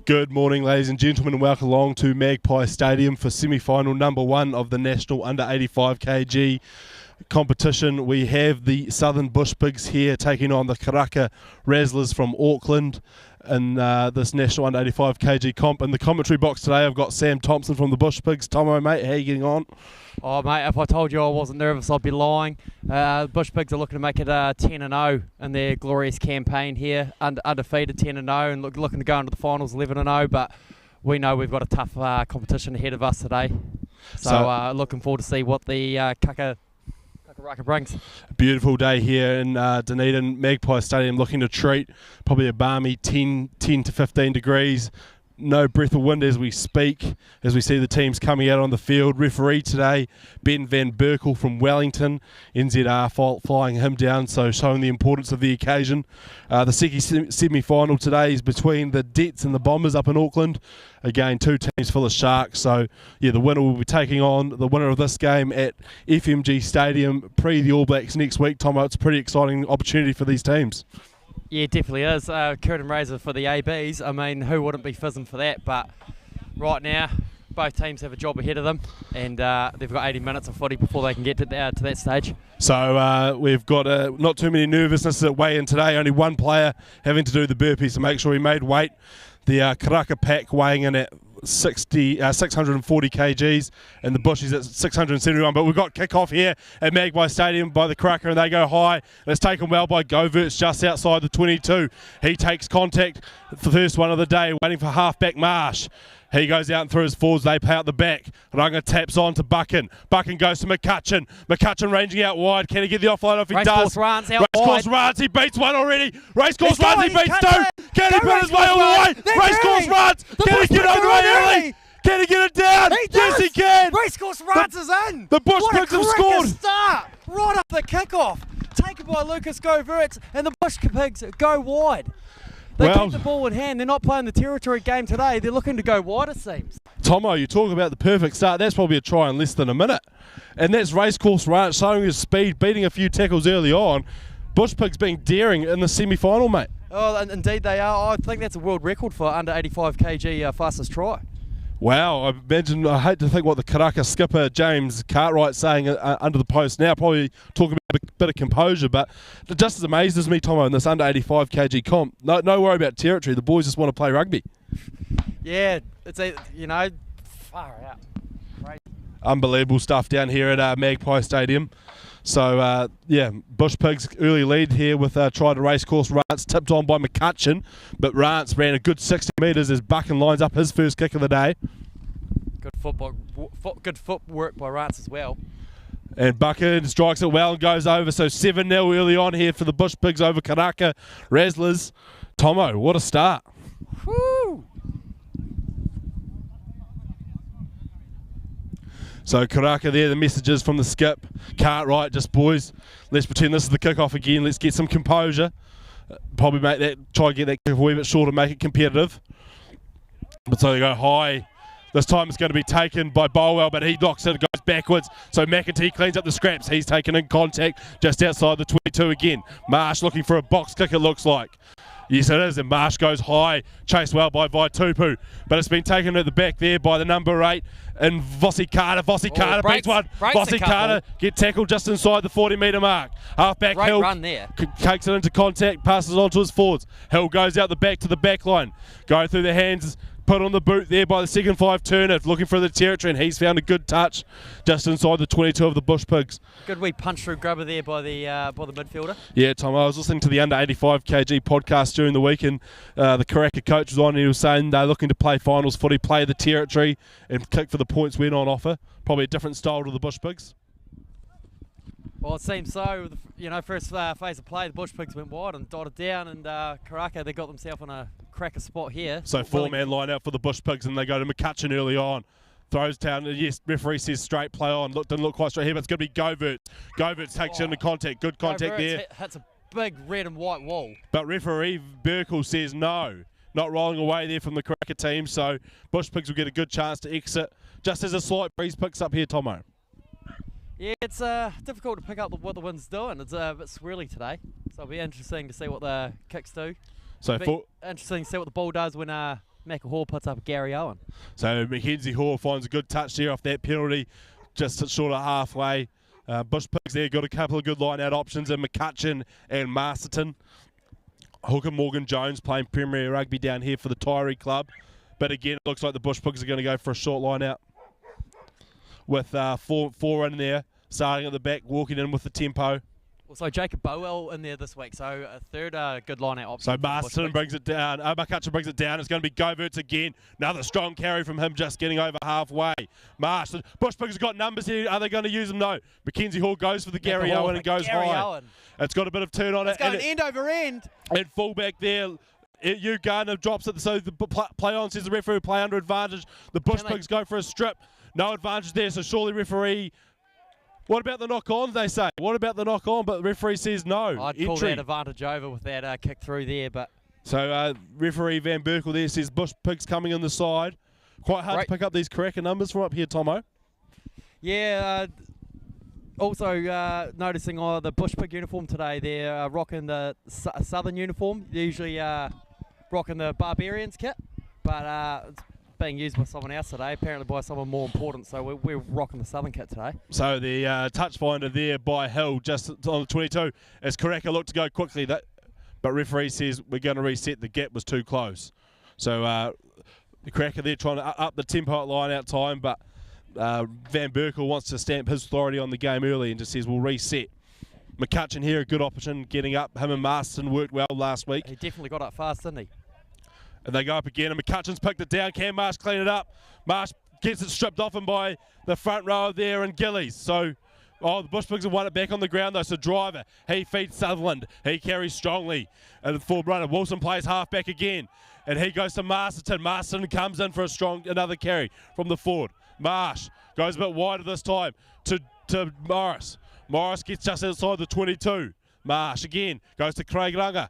Good morning, ladies and gentlemen, and welcome along to Magpie Stadium for semi-final number 1 of the National Under 85kg competition. We have the Southern Bush Pigs here taking on the Karaka Razzlers from Auckland in this National Under 85kg comp. In the commentary box today, I've got Sam Thompson from the Bush Pigs. Tomo, mate, how are you getting on? Oh, mate, if I told you I wasn't nervous, I'd be lying. Bush Pigs are looking to make it 10-0 in their glorious campaign here, undefeated 10-0, and looking to go into the finals 11-0. But we know we've got a tough competition ahead of us today. So looking forward to see what the Karaka brings. Beautiful day here in Dunedin, Magpie Stadium, looking to treat. Probably a balmy 10 to 15 degrees. No breath of wind as we speak, as we see the teams coming out on the field. Referee today, Ben Van Berkel from Wellington, NZR flying him down, so showing the importance of the occasion. The second semi-final today is between the Dets and the Bombers up in Auckland. Again, two teams full of sharks, so yeah, the winner will be taking on the winner of this game at FMG Stadium pre the All Blacks next week. Tomo, it's a pretty exciting opportunity for these teams. Yeah, definitely is. Curtain raiser for the ABs. I mean, who wouldn't be fizzing for that? But right now, both teams have a job ahead of them, and they've got 80 minutes of footy before they can get to that stage. So we've got not too many nervousness at weigh-in today. Only one player having to do the burpees to make sure he made weight. The Karaka pack weighing in at 640 kgs, and the Bushies at 671. But we've got kick-off here at Magpie Stadium by the Karaka, and they go high, and it's taken well by Govertz just outside the 22. He takes contact, the first one of the day, waiting for halfback Marsh. He goes out and through his forwards, they pay out the back. Runga taps on to Buchan. Buchan goes to McCutcheon. McCutcheon ranging out wide. Can he get the offload off? He does. Racecourse runs, he beats one already. Racecourse runs, he beats two. Can he put his way all the way? Racecourse runs. Can he get over the way early? Can he get it down? Yes, he can. Racecourse runs is in. The Bush Pigs have scored. Start right off the kickoff. Taken by Lucas Govertz, and the Bush Pigs go wide. They keep the ball in hand. They're not playing the territory game today. They're looking to go wide, it seems. Tomo, you talk about the perfect start. That's probably a try in less than a minute. And that's Racecourse Ranch showing his speed, beating a few tackles early on. Bush Pigs being daring in the semi-final, mate. Oh, indeed they are. I think that's a world record for under 85kg fastest try. Wow, I hate to think what the Karaka skipper James Cartwright's saying under the post now, probably talking about a bit of composure, but it just amazes me, Tomo, in this under 85kg comp. No worry about territory, the boys just want to play rugby. Yeah, it's far out. Crazy. Unbelievable stuff down here at Magpie Stadium. So, yeah, Bush Pigs early lead here with try to Racecourse Rance, tipped on by McCutcheon, but Rance ran a good 60 metres as Buchan lines up his first kick of the day. Good footwork by Rance as well. And Buchan strikes it well and goes over, so 7-0 early on here for the Bush Pigs over Karaka Razzlers. Tomo, what a start. Woo! So Karaka there, the messages from the skip. Cartwright, just boys, let's pretend this is the kick-off again. Let's get some composure. Probably try to get that kick a wee bit shorter, make it competitive. But so they go high. This time it's going to be taken by Bolwell, but he knocks it, goes backwards. So McEntee cleans up the scraps. He's taken in contact just outside the 22 again. Marsh looking for a box kick, it looks like. Yes, it is, and Marsh goes high, chased well by Vaitupu, but it's been taken at the back there by the number 8, and Vossi Carter. Vossi Carter beats one. Vossi Carter get tackled just inside the 40-metre mark. Halfback Hill run there. Takes it into contact, passes on to his forwards. Hill goes out the back to the back line, going through the hands. Put on the boot there by the second 5 turner, looking for the territory, and he's found a good touch just inside the 22 of the Bush Pigs. Good wee punch-through grubber there by the midfielder. Yeah, Tom, I was listening to the under 85kg podcast during the week, and the Karaka coach was on, and he was saying they're looking to play finals footy, play the territory, and kick for the points when on offer. Probably a different style to the Bush Pigs. Well, it seems so. First phase of play, the Bush Pigs went wide and dotted down, and Karaka, they got themselves in a cracker spot here. So four-man line out for the Bush Pigs, and they go to McCutcheon early on. Throws down, yes, referee says straight play on. Didn't look quite straight here, but it's going to be Govertz. Govertz takes into contact, good contact there. Hits a big red and white wall. But referee Berkel says no. Not rolling away there from the Karaka team, so Bush Pigs will get a good chance to exit, just as a slight breeze picks up here, Tomo. Yeah, it's difficult to pick up what the wind's doing. It's a bit swirly today, so it'll be interesting to see what the kicks do. So Interesting to see what the ball does when Hall puts up Gary Owen. So Mackenzie Hall finds a good touch there off that penalty, just short of halfway. Bush Pigs there got a couple of good line-out options in McCutcheon and Masterton. Hooker Morgan Jones playing Premier Rugby down here for the Tyree Club. But again, it looks like the Bush Pigs are going to go for a short line-out with four in there, starting at the back, walking in with the tempo. Also, Jacob Bowell in there this week, so a third good line-out option. So Masterton brings it down. McCutcheon brings it down. It's going to be Goverts again. Another strong carry from him, just getting over halfway. Masterton. Bush Pigs have got numbers here. Are they going to use them? No. Mackenzie Hall goes for the Gary Owen and goes high. Owen. It's got a bit of turn on it. It's going end over end. And fullback there. Hugh Gardner drops it, so the play on, says the referee, play under advantage. The Bush Pigs go for a strip. No advantage there, so surely referee... What about the knock-on, they say? What about the knock-on? But the referee says no. I'd call that advantage over with that kick through there. But so referee Van Berkel there says Bush Pigs coming on the side. Quite hard to pick up these Karaka numbers from up here, Tomo. Yeah, also noticing the Bush Pig uniform today. They're rocking the southern uniform. They're usually rocking the Barbarians kit. But it's being used by someone else today, apparently by someone more important, so we're rocking the southern kit today. So the touch finder there by Hill just on the 22 as Karaka looked to go quickly, but referee says we're going to reset, the gap was too close. So the Karaka there trying to up the tempo at line out time, but Van Berkel wants to stamp his authority on the game early and just says we'll reset. McCutcheon here, a good option getting up. Him and Marston worked well last week. He definitely got up fast, didn't he? And they go up again, and McCutcheon's picked it down. Can Marsh clean it up? Marsh gets it stripped off him by the front row there and Gillies. So, the Bush Pigs have won it back on the ground though. So Driver, he feeds Sutherland. He carries strongly. And the forward runner, Wilson plays half back again. And he goes to Masterton. Masterton comes in for another carry from the forward. Marsh goes a bit wider this time to Morris. Morris gets just outside the 22. Marsh again goes to Craig Runga.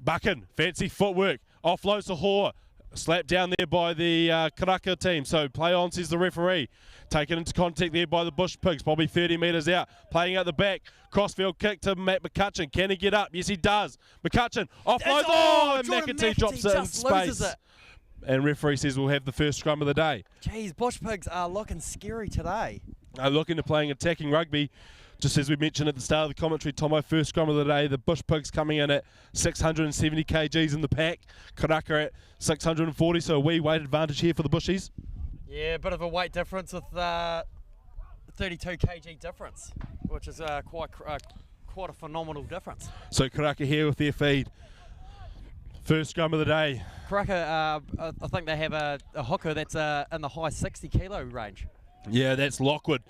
Buchan, fancy footwork. Offloads to Hoare. Slapped down there by the Karaka team. So play on, says the referee. Taken into contact there by the Bush Pigs. Probably 30 metres out. Playing out the back. Crossfield kick to Matt McCutcheon. Can he get up? Yes, he does. McCutcheon offloads. And McAtee drops it in space. And referee says we'll have the first scrum of the day. Jeez, Bush Pigs are looking scary today. Looking to playing attacking rugby. Just as we mentioned at the start of the commentary, Tomo, first scrum of the day, the Bush Pigs coming in at 670 kgs in the pack. Karaka at 640, so a wee weight advantage here for the Bushies. Yeah, a bit of a weight difference with 32 kg difference, which is quite a phenomenal difference. So Karaka here with their feed. First scrum of the day. Karaka, I think they have a hooker that's in the high 60 kilo range. Yeah, that's Lockwood.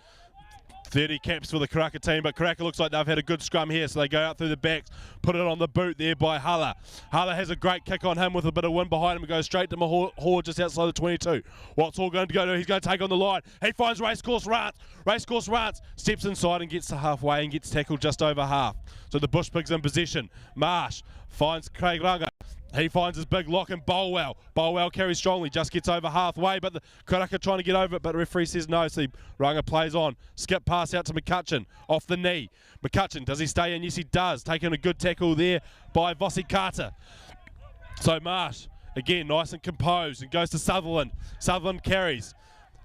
30 caps for the Karaka team, but Karaka looks like they've had a good scrum here, so they go out through the backs, put it on the boot there by Hulla. Hulla has a great kick on him with a bit of wind behind him and goes straight to Mahor just outside the 22. What's all going to go to? He's going to take on the line. He finds Racecourse Rance. Racecourse Rance steps inside and gets to halfway and gets tackled just over half. So the Bush Pigs in possession. Marsh finds Craig Runga. He finds his big lock in Bolwell. Bolwell carries strongly, just gets over halfway, but the Karaka trying to get over it, but the referee says no, so Runga plays on. Skip pass out to McCutcheon, off the knee. McCutcheon, does he stay in? Yes, he does. Taking a good tackle there by Vossi Carter. So Marsh, again, nice and composed, and goes to Sutherland. Sutherland carries.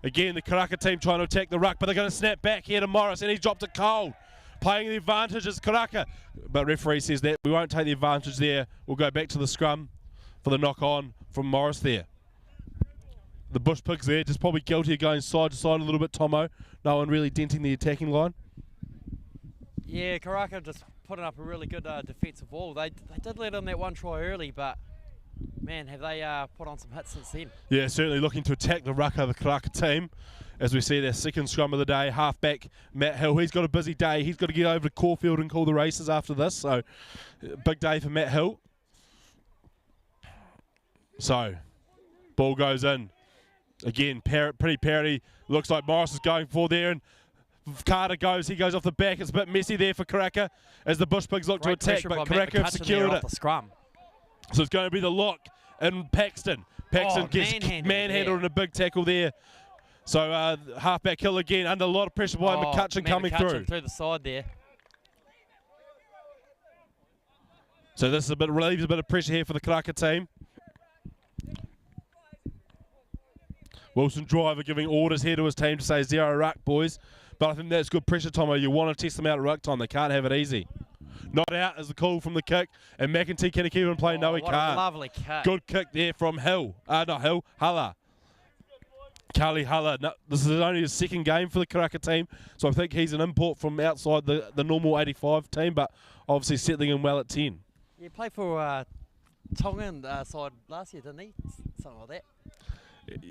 Again, the Karaka team trying to attack the ruck, but they're going to snap back here to Morris, and he dropped it cold. Playing the advantage is Karaka, but referee says that we won't take the advantage there. We'll go back to the scrum for the knock on from Morris there. The Bush Pigs there just probably guilty of going side to side a little bit, Tomo. No one really denting the attacking line. Yeah, Karaka just putting up a really good defensive wall. They did let in that one try early, but man, have they put on some hits since then. Yeah, certainly looking to attack the ruck of the Karaka team. As we see their second scrum of the day, halfback Matt Hill. He's got a busy day. He's got to get over to Caulfield and call the races after this. So, big day for Matt Hill. So, ball goes in. Again, pretty parity. Looks like Morris is going for there. And Carter goes. He goes off the back. It's a bit messy there for Karaka as the Bush Pigs look to attack. But Karaka have secured it. The scrum. So it's going to be the lock and Paxton. Paxton gets manhandled in a big tackle there. So halfback Hill again under a lot of pressure by McCutcheon coming through. Through the side there. So this is relieves a bit of pressure here for the Karaka team. Wilson Driver giving orders here to his team to say 0 ruck, boys. But I think that's good pressure, Tomo. You want to test them out at ruck time. They can't have it easy. Not out is the call from the kick. And McEntee can keep on playing. No, he can't. What a lovely kick. Good kick there from Hill. Not Hill, Hulla. Carly Hulla. No, this is only his second game for the Karaka team. So I think he's an import from outside the normal 85 team. But obviously settling in well at 10. He played for Tongan side last year, didn't he? Something like that.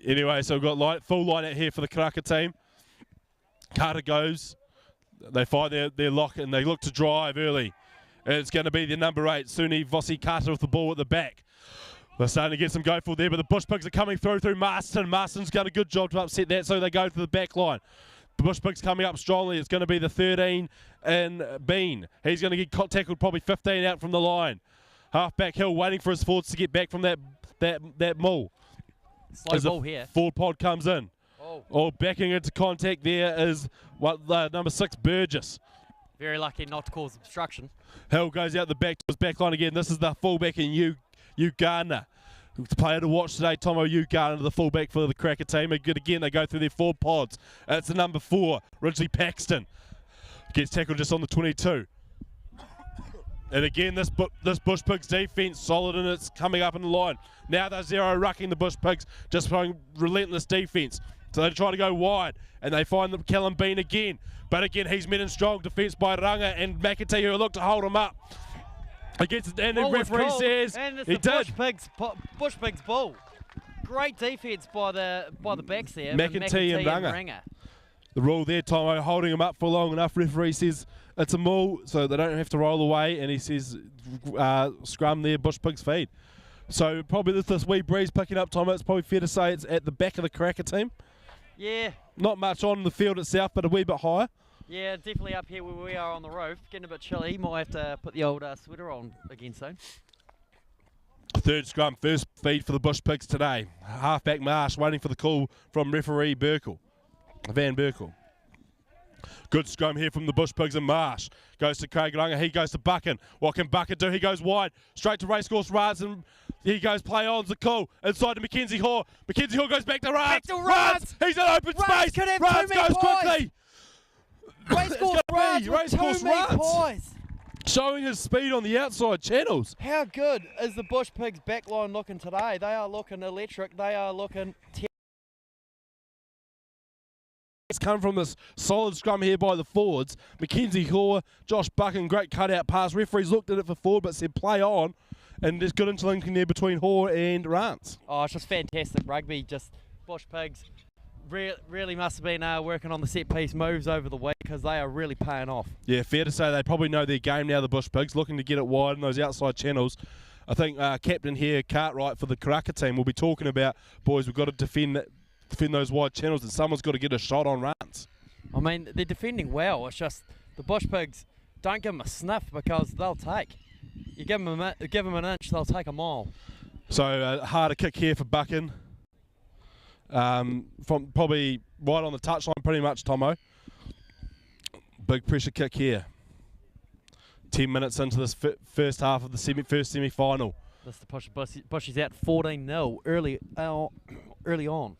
Anyway, so we've got full line out here for the Karaka team. Carter goes. They find their lock and they look to drive early. And it's going to be the number 8, Suni Vossi Carter with the ball at the back. They're starting to get some go for there, but the Bush Pigs are coming through Marston. Marston's done a good job to upset that, so they go to the back line. The Bush Pigs coming up strongly. It's going to be the 13 and Bean. He's going to get tackled probably 15 out from the line. Halfback Hill waiting for his forwards to get back from that maul. Slow ball here. Forward pod comes in. Oh, backing into contact there is number 6 Burgess. Very lucky not to cause obstruction. Hill goes out the back to his back line again. This is the fullback in U Gardner. Player to watch today, Tomo U Gardner, the fullback for the Cracker team. Again, they go through their forward pods. It's the number 4, Ridgely Paxton. Gets tackled just on the 22. And again, this Bush Pigs defence solid, and it's coming up in the line. Now they're 0 rucking the Bush Pigs, just playing relentless defence. So they try to go wide, and they find the Callum Bean again. But again, he's met in strong defence by Ranga and McEntee, who look to hold him up. Against and the referee says and it's he the did. Bush Pigs ball. Great defence by the backs there. McEntee and Ranga. The rule there, Tomo, holding him up for long enough. Referee says it's a maul, so they don't have to roll away, and he says scrum there, Bush Pigs feed. So probably this wee breeze picking up, Tomo. It's probably fair to say it's at the back of the Karaka team. Yeah. Not much on the field itself, but a wee bit higher. Yeah, definitely up here where we are on the roof. Getting a bit chilly. Might have to put the old sweater on again soon. Third scrum, first feed for the Bush Pigs today. Halfback Marsh waiting for the call from referee Van Burkle. Good scrum here from the Bush Pigs, and Marsh goes to Craig Runga. He goes to Buchan. What can Buchan do? He goes wide, straight to Racecourse Rance, and he goes play on. Zakul inside to Mackenzie Hoare. Mackenzie Hoare goes back to Rance. He's in open space. Rance goes quickly. Racecourse Rance showing his speed on the outside channels. How good is the Bush Pigs backline looking today? They are looking electric. They are looking. It's come from this solid scrum here by the forwards. Mackenzie Hoare, Josh Buchan, great cutout pass. Referees looked at it for forward but said play on. And there's good interlinking there between Hoare and Rance. Oh, it's just fantastic rugby. Just Bush Pigs really must have been working on the set piece moves over the week, because they are really paying off. Yeah, fair to say they probably know their game now, the Bush Pigs, looking to get it wide in those outside channels. I think captain here, Cartwright, for the Karaka team, will be talking about, boys, we've got to defend those wide channels, and someone's got to get a shot on Rance. I mean, they're defending well. It's just the Bush Pigs, don't give them a sniff, because they'll take. You give them an inch, they'll take a mile. So harder kick here for Buchan. From probably right on the touchline, pretty much, Tomo. Big pressure kick here. 10 minutes into this first half of the first semi-final. That's the push. Bushy's out 14-0 early on.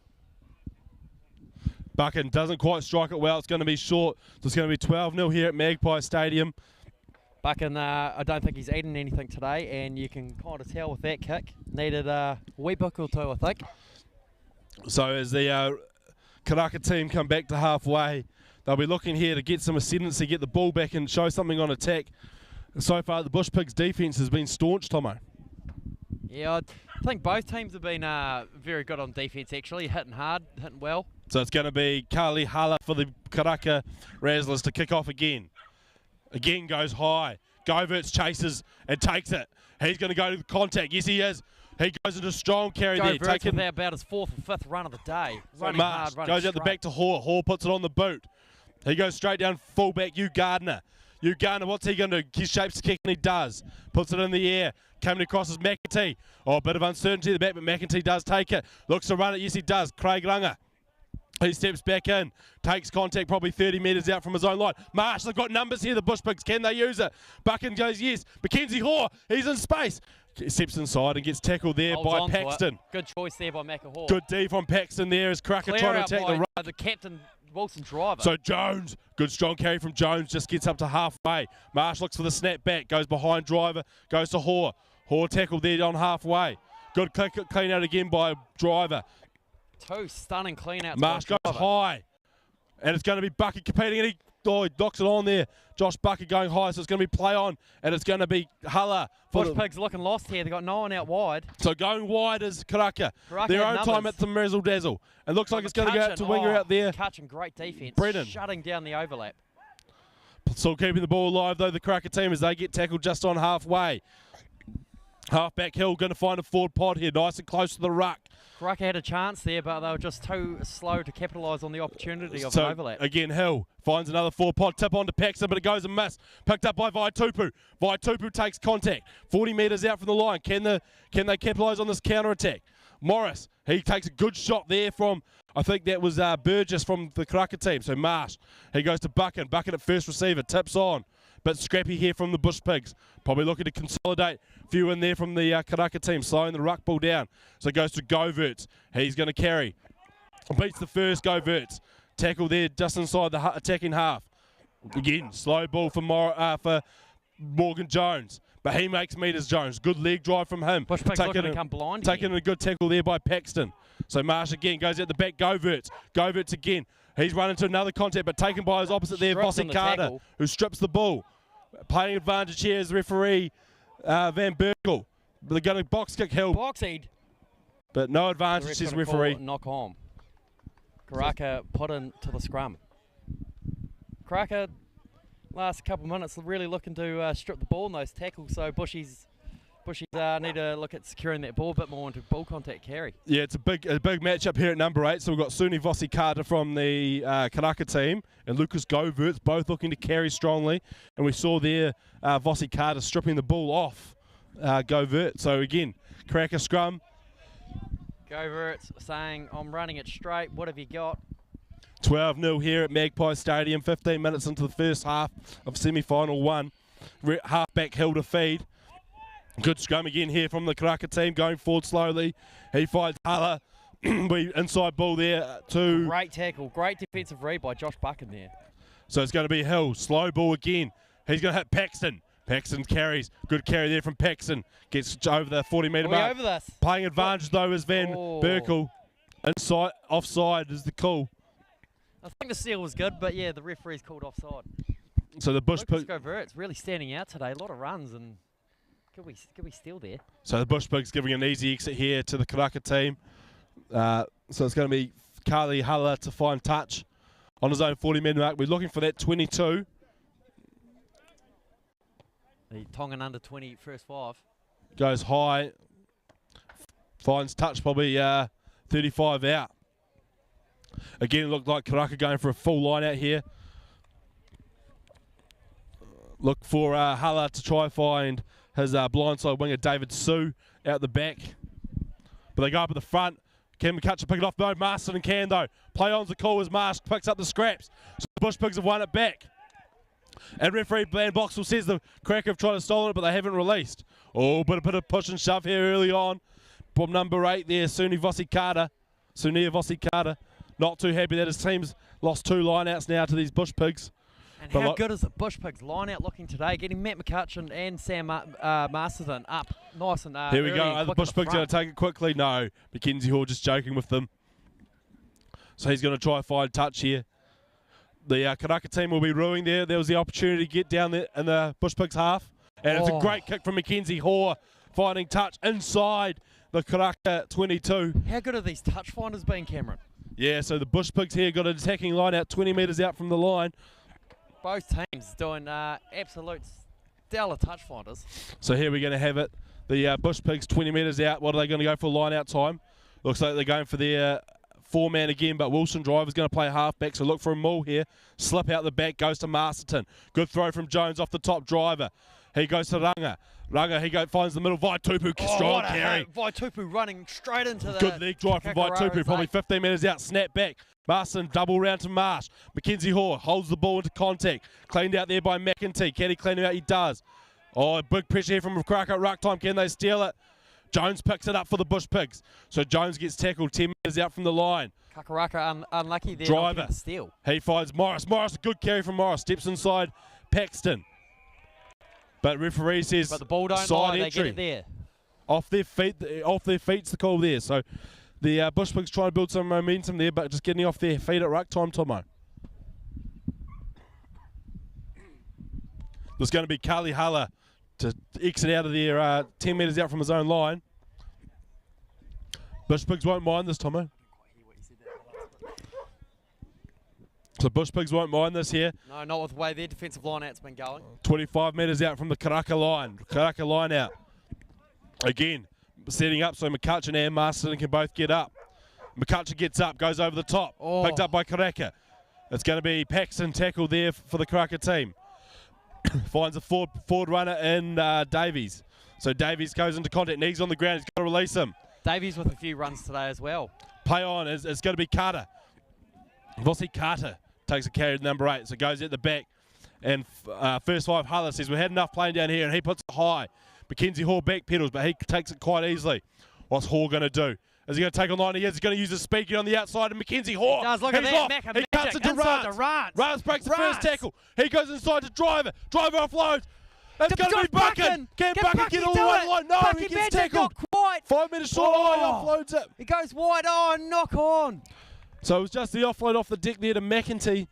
Buchan doesn't quite strike it well. It's going to be short. So it's going to be 12-0 here at Magpie Stadium. Buchan, I don't think he's eaten anything today, and you can kind of tell with that kick. Needed a wee book or two, I think. So as the Karaka team come back to halfway, they'll be looking here to get some ascendancy, get the ball back and show something on attack. So far, the Bush Pigs' defence has been staunch, Tomo. Yeah, I think both teams have been very good on defence, actually, hitting hard, hitting well. So it's going to be Carly Hulla for the Karaka Razzlers to kick off again. Again goes high. Govertz chases and takes it. He's going to go to the contact. Yes, he is. He goes into a strong carry there. Taking about his 4th or 5th run of the day. Running Marsh hard, running goes out the back to Hoare. Hoare puts it on the boot. He goes straight down fullback, U Gardner. U Gardner, what's he going to do? He shapes the kick and he does. Puts it in the air. Coming across is McEntee. Oh, a bit of uncertainty at the back, but McEntee does take it. Looks to run it. Yes, he does. Craig Runga. He steps back in, takes contact probably 30 metres out from his own line. Marsh, they've got numbers here, the Bush Pigs. Can they use it? Buchan goes, yes. Mackenzie Hoare, he's in space. Steps inside and gets tackled there by Paxton. Good choice there by Macahor. Good D from Paxton there as Karaka trying to attack the right. The captain, Wilson driver. So Jones, good strong carry from Jones, just gets up to halfway. Marsh looks for the snap back, goes behind driver, goes to Hoare. Hoare tackled there on halfway. Good clean out again by driver. Two stunning clean outs. Marsh goes high. And it's going to be Bucket competing, and he knocks it on there. Josh Bucket going high, so it's going to be play on, and it's going to be Hulla. Bush Pigs looking lost here. They've got no one out wide. So going wide is Karaka. Their own time at the razzle dazzle. It looks like it's going to go out to winger out there. Catching great defence. Brennan. Shutting down the overlap. Still keeping the ball alive, though, the Karaka team, as they get tackled just on halfway. Halfback Hill going to find a forward pod here, nice and close to the ruck. Karaka had a chance there, but they were just too slow to capitalise on the opportunity of an overlap. Again, Hill finds another forward pod, tip onto Paxton, but it goes and miss. Picked up by Vaitupu. Vaitupu takes contact, 40 metres out from the line. Can they capitalise on this counter-attack? Morris, he takes a good shot there from, I think that was Burgess from the Karaka team. So Marsh, he goes to Buchan. Buchan at first receiver, tips on. But scrappy here from the Bush Pigs. Probably looking to consolidate. Few in there from the Karaka team, slowing the ruck ball down. So it goes to Goverts. He's going to carry. Beats the first Goverts. Tackle there just inside the attacking half. Again, slow ball for Morgan Jones. But he makes meters, Jones. Good leg drive from him. Bush Pigs looking to come blind. Taking a good tackle there by Paxton. So Marsh again goes out the back. Goverts. Goverts again. He's run into another contact, but taken by his opposite there, Vossi Carter, who strips the ball. Playing advantage here is referee Van Berkel. They're going to box kick Hill. Boxied. But no advantage, says referee. Knock home. Karaka put into the scrum. Karaka, last couple of minutes, really looking to strip the ball in those tackles, so Bushies need to look at securing that ball a bit more into ball contact carry. Yeah, it's a big matchup here at number 8. So we've got Suni Vossi Carter from the Karaka team and Lucas Goverts, both looking to carry strongly. And we saw there Vossi Carter stripping the ball off Goverts. So again, Karaka scrum. Goverts saying, I'm running it straight, what have you got? 12-0 here at Magpie Stadium, 15 minutes into the first half of semi-final 1. Halfback Hill to feed. Good scrum again here from the Karaka team, going forward slowly. He finds Hulla. Inside ball there to... Great tackle, great defensive read by Josh Buchan there. So it's going to be Hill, slow ball again. He's going to hit Paxton. Paxton carries, good carry there from Paxton. Gets over the 40-metre mark. Over this. Playing advantage though is Van Berkel. Inside, offside is the call. I think the seal was good, but yeah, the referee's called offside. So the Bush Pigs... It's really standing out today, a lot of runs and... Could we steal there? So the Bush Pigs giving an easy exit here to the Karaka team. So it's going to be Carly Hulla to find touch on his own 40-metre mark. We're looking for that 22. The Tongan under 20 first 5. Goes high. Finds touch probably 35 out. Again, it looked like Karaka going for a full line out here. Look for Hulla to try find his blindside winger David Sue out the back. But they go up at the front. Can McCutcheon pick it off? No, Marston can though. Play on's the call as Marsh picks up the scraps. So the Bush Pigs have won it back. And referee Bland Boxall says the Karaka have tried to steal it, but they haven't released. Oh, but a bit of push and shove here early on. From number 8 there, Sunia Vossi Carter. Not too happy that his team's lost 2 lineouts now to these Bush Pigs. And how good is the Bush Pigs line out looking today? Getting Matt McCutcheon and Sam Masterton up nice and here we go. Are the Bush Pigs going to take it quickly? No. Mackenzie Hoare just joking with them. So he's going to try and find touch here. The Karaka team will be ruining there. There was the opportunity to get down there in the Bush Pigs half. And it's a great kick from Mackenzie Hoare, finding touch inside the Karaka 22. How good are these touch finders been, Cameron? Yeah, so the Bush Pigs here got an attacking line out 20 metres out from the line. Both teams doing absolute stellar touch finders. So here we're going to have it. The Bush Pigs 20 metres out. What are they going to go for line out time? Looks like they're going for their 4-man again, but Wilson Driver's going to play halfback, so look for a maul here. Slip out the back, goes to Masterton. Good throw from Jones off the top. Driver. He goes to Runga. Runga, finds the middle. Vaitupu, strong carry. Vaitupu running straight into the... Good leg drive from Vaitupu, probably 15 metres out. Snap back. Marston, double round to Marsh. Mackenzie Hoare holds the ball into contact. Cleaned out there by McEntee. Can he clean him out? He does. Oh, big pressure here from Karaka at ruck time. Can they steal it? Jones picks it up for the Bush Pigs. So Jones gets tackled 10 metres out from the line. Karaka unlucky there. Driver. Steal. He finds Morris. Morris, a good carry from Morris. Steps inside Paxton. But referee says but the ball don't side lie, entry. they get it there. Off their feet's the call there. So the Bush Pigs trying to build some momentum there, but just getting off their feet at ruck time, Tomo. There's going to be Kali Hala to exit out of there 10 metres out from his own line. Bush Pigs won't mind this, Tomo. So Bush Pigs won't mind this here. No, not with the way their defensive line out's been going. 25 metres out from the Karaka line. Karaka line out. Again, setting up so McCutcheon and Marston can both get up. McCutcheon gets up, goes over the top. Oh. Picked up by Karaka. It's going to be Paxton tackle there for the Karaka team. Finds a forward runner in Davies. So Davies goes into contact. Knees on the ground. He's got to release him. Davies with a few runs today as well. Play on. It's going to be Carter. Vossi Carter takes a carry to number 8. So goes at the back. And first 5, Huller says, we've had enough playing down here. And he puts it high. Mackenzie Hall back pedals, but he takes it quite easily. What's Hall going to do? Is he going to take on 90 yards? He's going to use his speed on the outside, and Mackenzie Hall. He does, look at that. He cuts it to Rance. Rance breaks the first tackle. He goes inside to Driver. Driver offloads. It's going to be Buchan. Can Buchan get all the way to the line? No, he gets tackled. Not quite. 5 minutes short. Oh, he offloads it. He goes wide. Oh, knock on. So it was just the offload off the deck there to McEntee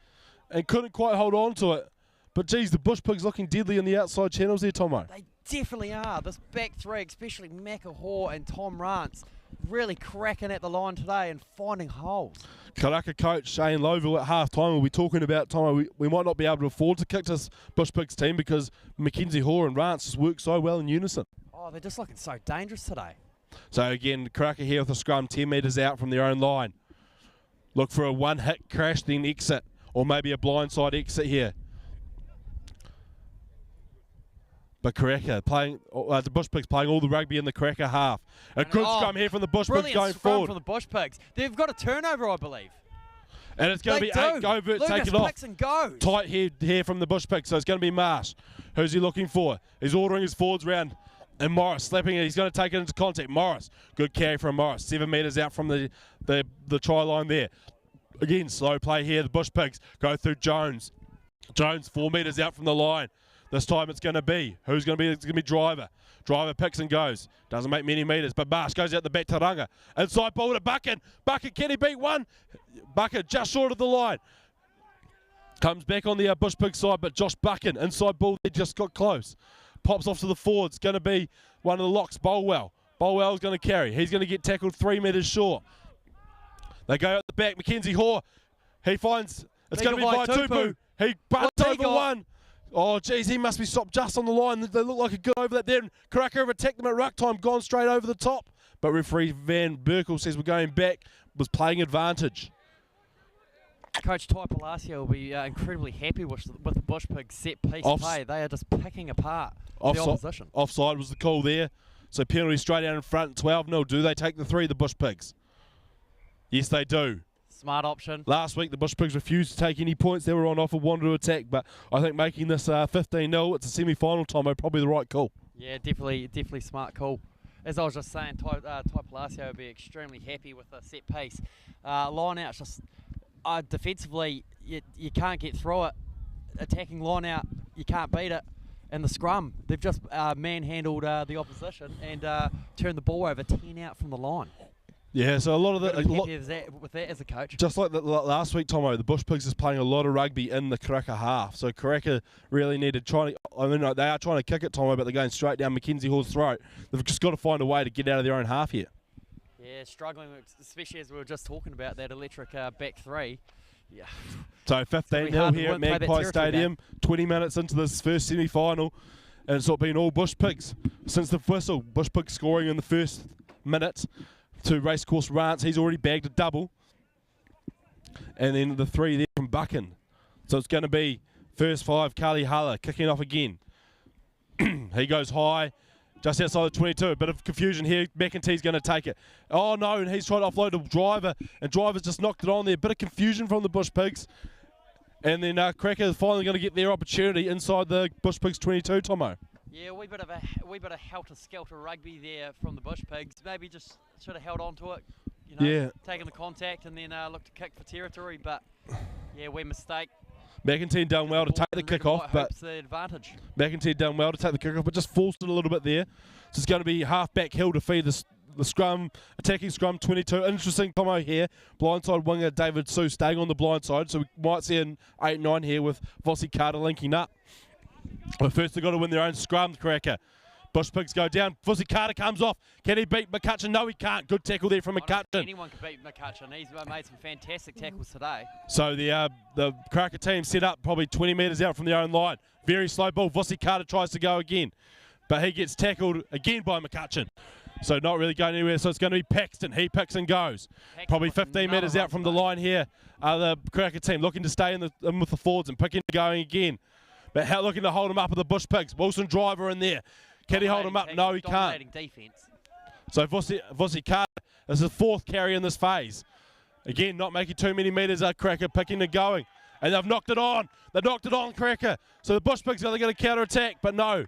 and couldn't quite hold on to it. But geez, the Bush Pigs looking deadly in the outside channels there, Tomo. They definitely are. This back three, especially Macahor and Tom Rance, really cracking at the line today and finding holes. Karaka coach Shane Lovell at half time will be talking about, Tomo, we might not be able to afford to kick this Bush Pigs team because Mackenzie Hoare and Rance just work so well in unison. Oh, they're just looking so dangerous today. So again, Karaka here with a scrum 10 metres out from their own line. Look for a one-hit crash, then exit, or maybe a blindside exit here. But Karaka playing, the Bush Pigs playing all the rugby in the Karaka half. A good scrum here from the Bush Pigs going forward. From the Bush Pigs. They've got a turnover, I believe. And it's going to be 8 Govert take it off. And goes. Tight here from the Bush Pigs, so it's going to be Marsh. Who's he looking for? He's ordering his forwards round. And Morris slapping it. He's going to take it into contact. Morris, good carry from Morris. 7 metres out from the try line there. Again, slow play here. The Bush Pigs go through Jones. Jones 4 metres out from the line. This time it's going to be, who's going to be? It's going to be Driver. Driver picks and goes. Doesn't make many metres, but Marsh goes out the back to Runga. Inside ball to Buchan. Buchan, can he beat one? Buchan just short of the line. Comes back on the Bush Pig side, but Josh Buchan, inside ball, they just got close. Pops off to the forwards. Going to be one of the locks, Bolwell. Bolwell's going to carry. He's going to get tackled 3 metres short. They go out the back. Mackenzie Hoare. He finds, it's going to be Vaitupu. He butts over one. Oh, geez, he must be stopped just on the line. They look like a good over that there. And Karaka have attacked them at ruck time, gone straight over the top. But referee Van Berkel says we're going back, was playing advantage. Coach Ty Palacio will be incredibly happy with the Bush Pigs set piece play. They are just picking apart the opposition. Offside was the call there. So penalty straight out in front, 12-0. Do they take the 3, the Bush Pigs? Yes, they do. Smart option. Last week, the Bush Pigs refused to take any points. They were on offer, wanted to attack. But I think making this 15-0, it's a semi-final, Tomo, probably the right call. Yeah, definitely smart call. As I was just saying, Ty Palacio will be extremely happy with the set piece. Line out's just... defensively, you can't get through it. Attacking line out, you can't beat it. And the scrum, they've just manhandled the opposition and turned the ball over 10 out from the line. Yeah, so a lot of with that as a coach. Just like last week, Tomo, the Bush Pigs is playing a lot of rugby in the Karaka half. So Karaka really needed they are trying to kick it, Tomo, but they're going straight down Mackenzie Hall's throat. They've just got to find a way to get out of their own half here. Yeah, struggling, especially as we were just talking about that electric back three. Yeah. So 15-0 here at Magpie Stadium, 20 minutes into this first semi-final, and it's been all Bush Pigs since the whistle. Bush Pigs scoring in the first minute to Racecourse Rance. He's already bagged a double. And then the 3 there from Buchan. So it's going to be first 5, Kali Hala kicking off again. He goes high, just outside the 22. A bit of confusion here. McEntee's going to take it. Oh no, and he's trying to offload to Driver, and Driver's just knocked it on there. Bit of confusion from the Bush Pigs. And then Karaka is finally going to get their opportunity inside the Bush Pigs 22, Tomo. Yeah, a wee bit of helter-skelter rugby there from the Bush Pigs. Maybe just should have held on to it, you know, Yeah. taking the contact and then looked to kick for territory. But yeah, wee mistake. McEntee done well to take the kick off, but the advantage. McEntee done well to take the kick off, but just forced it a little bit there. So it's going to be half-back hill to feed the scrum, attacking scrum 22. Interesting Tomo here. Blindside winger David Sue staying on the blind side. So we might see an 8-9 here with Vossi Carter linking up. But first they've got to win their own scrum, Karaka. Bush Pigs go down. Vossi Carter comes off. Can he beat McCutcheon? No, he can't. Good tackle there from I don't think McCutcheon. anyone can beat McCutcheon. He's made some fantastic tackles today. So the Karaka team set up probably 20 metres out from their own line. Very slow ball. Vossi Carter tries to go again. But he gets tackled again by McCutcheon. So not really going anywhere. So it's going to be Paxton. He picks and goes. Paxton Probably with 15 metres another out from run the today. line here. The Karaka team looking to stay in with the forwards and picking and going again. But looking to hold him up with the Bush Pigs. Wilson Driver in there. Can he hold him up? No, he can't. Dominating defence. So Vossi Carter is the fourth carry in this phase. Again, not making too many metres. Karaka picking and going. And they've knocked it on. They've knocked it on, Karaka. So the Bush Pigs are going to counter-attack, but no.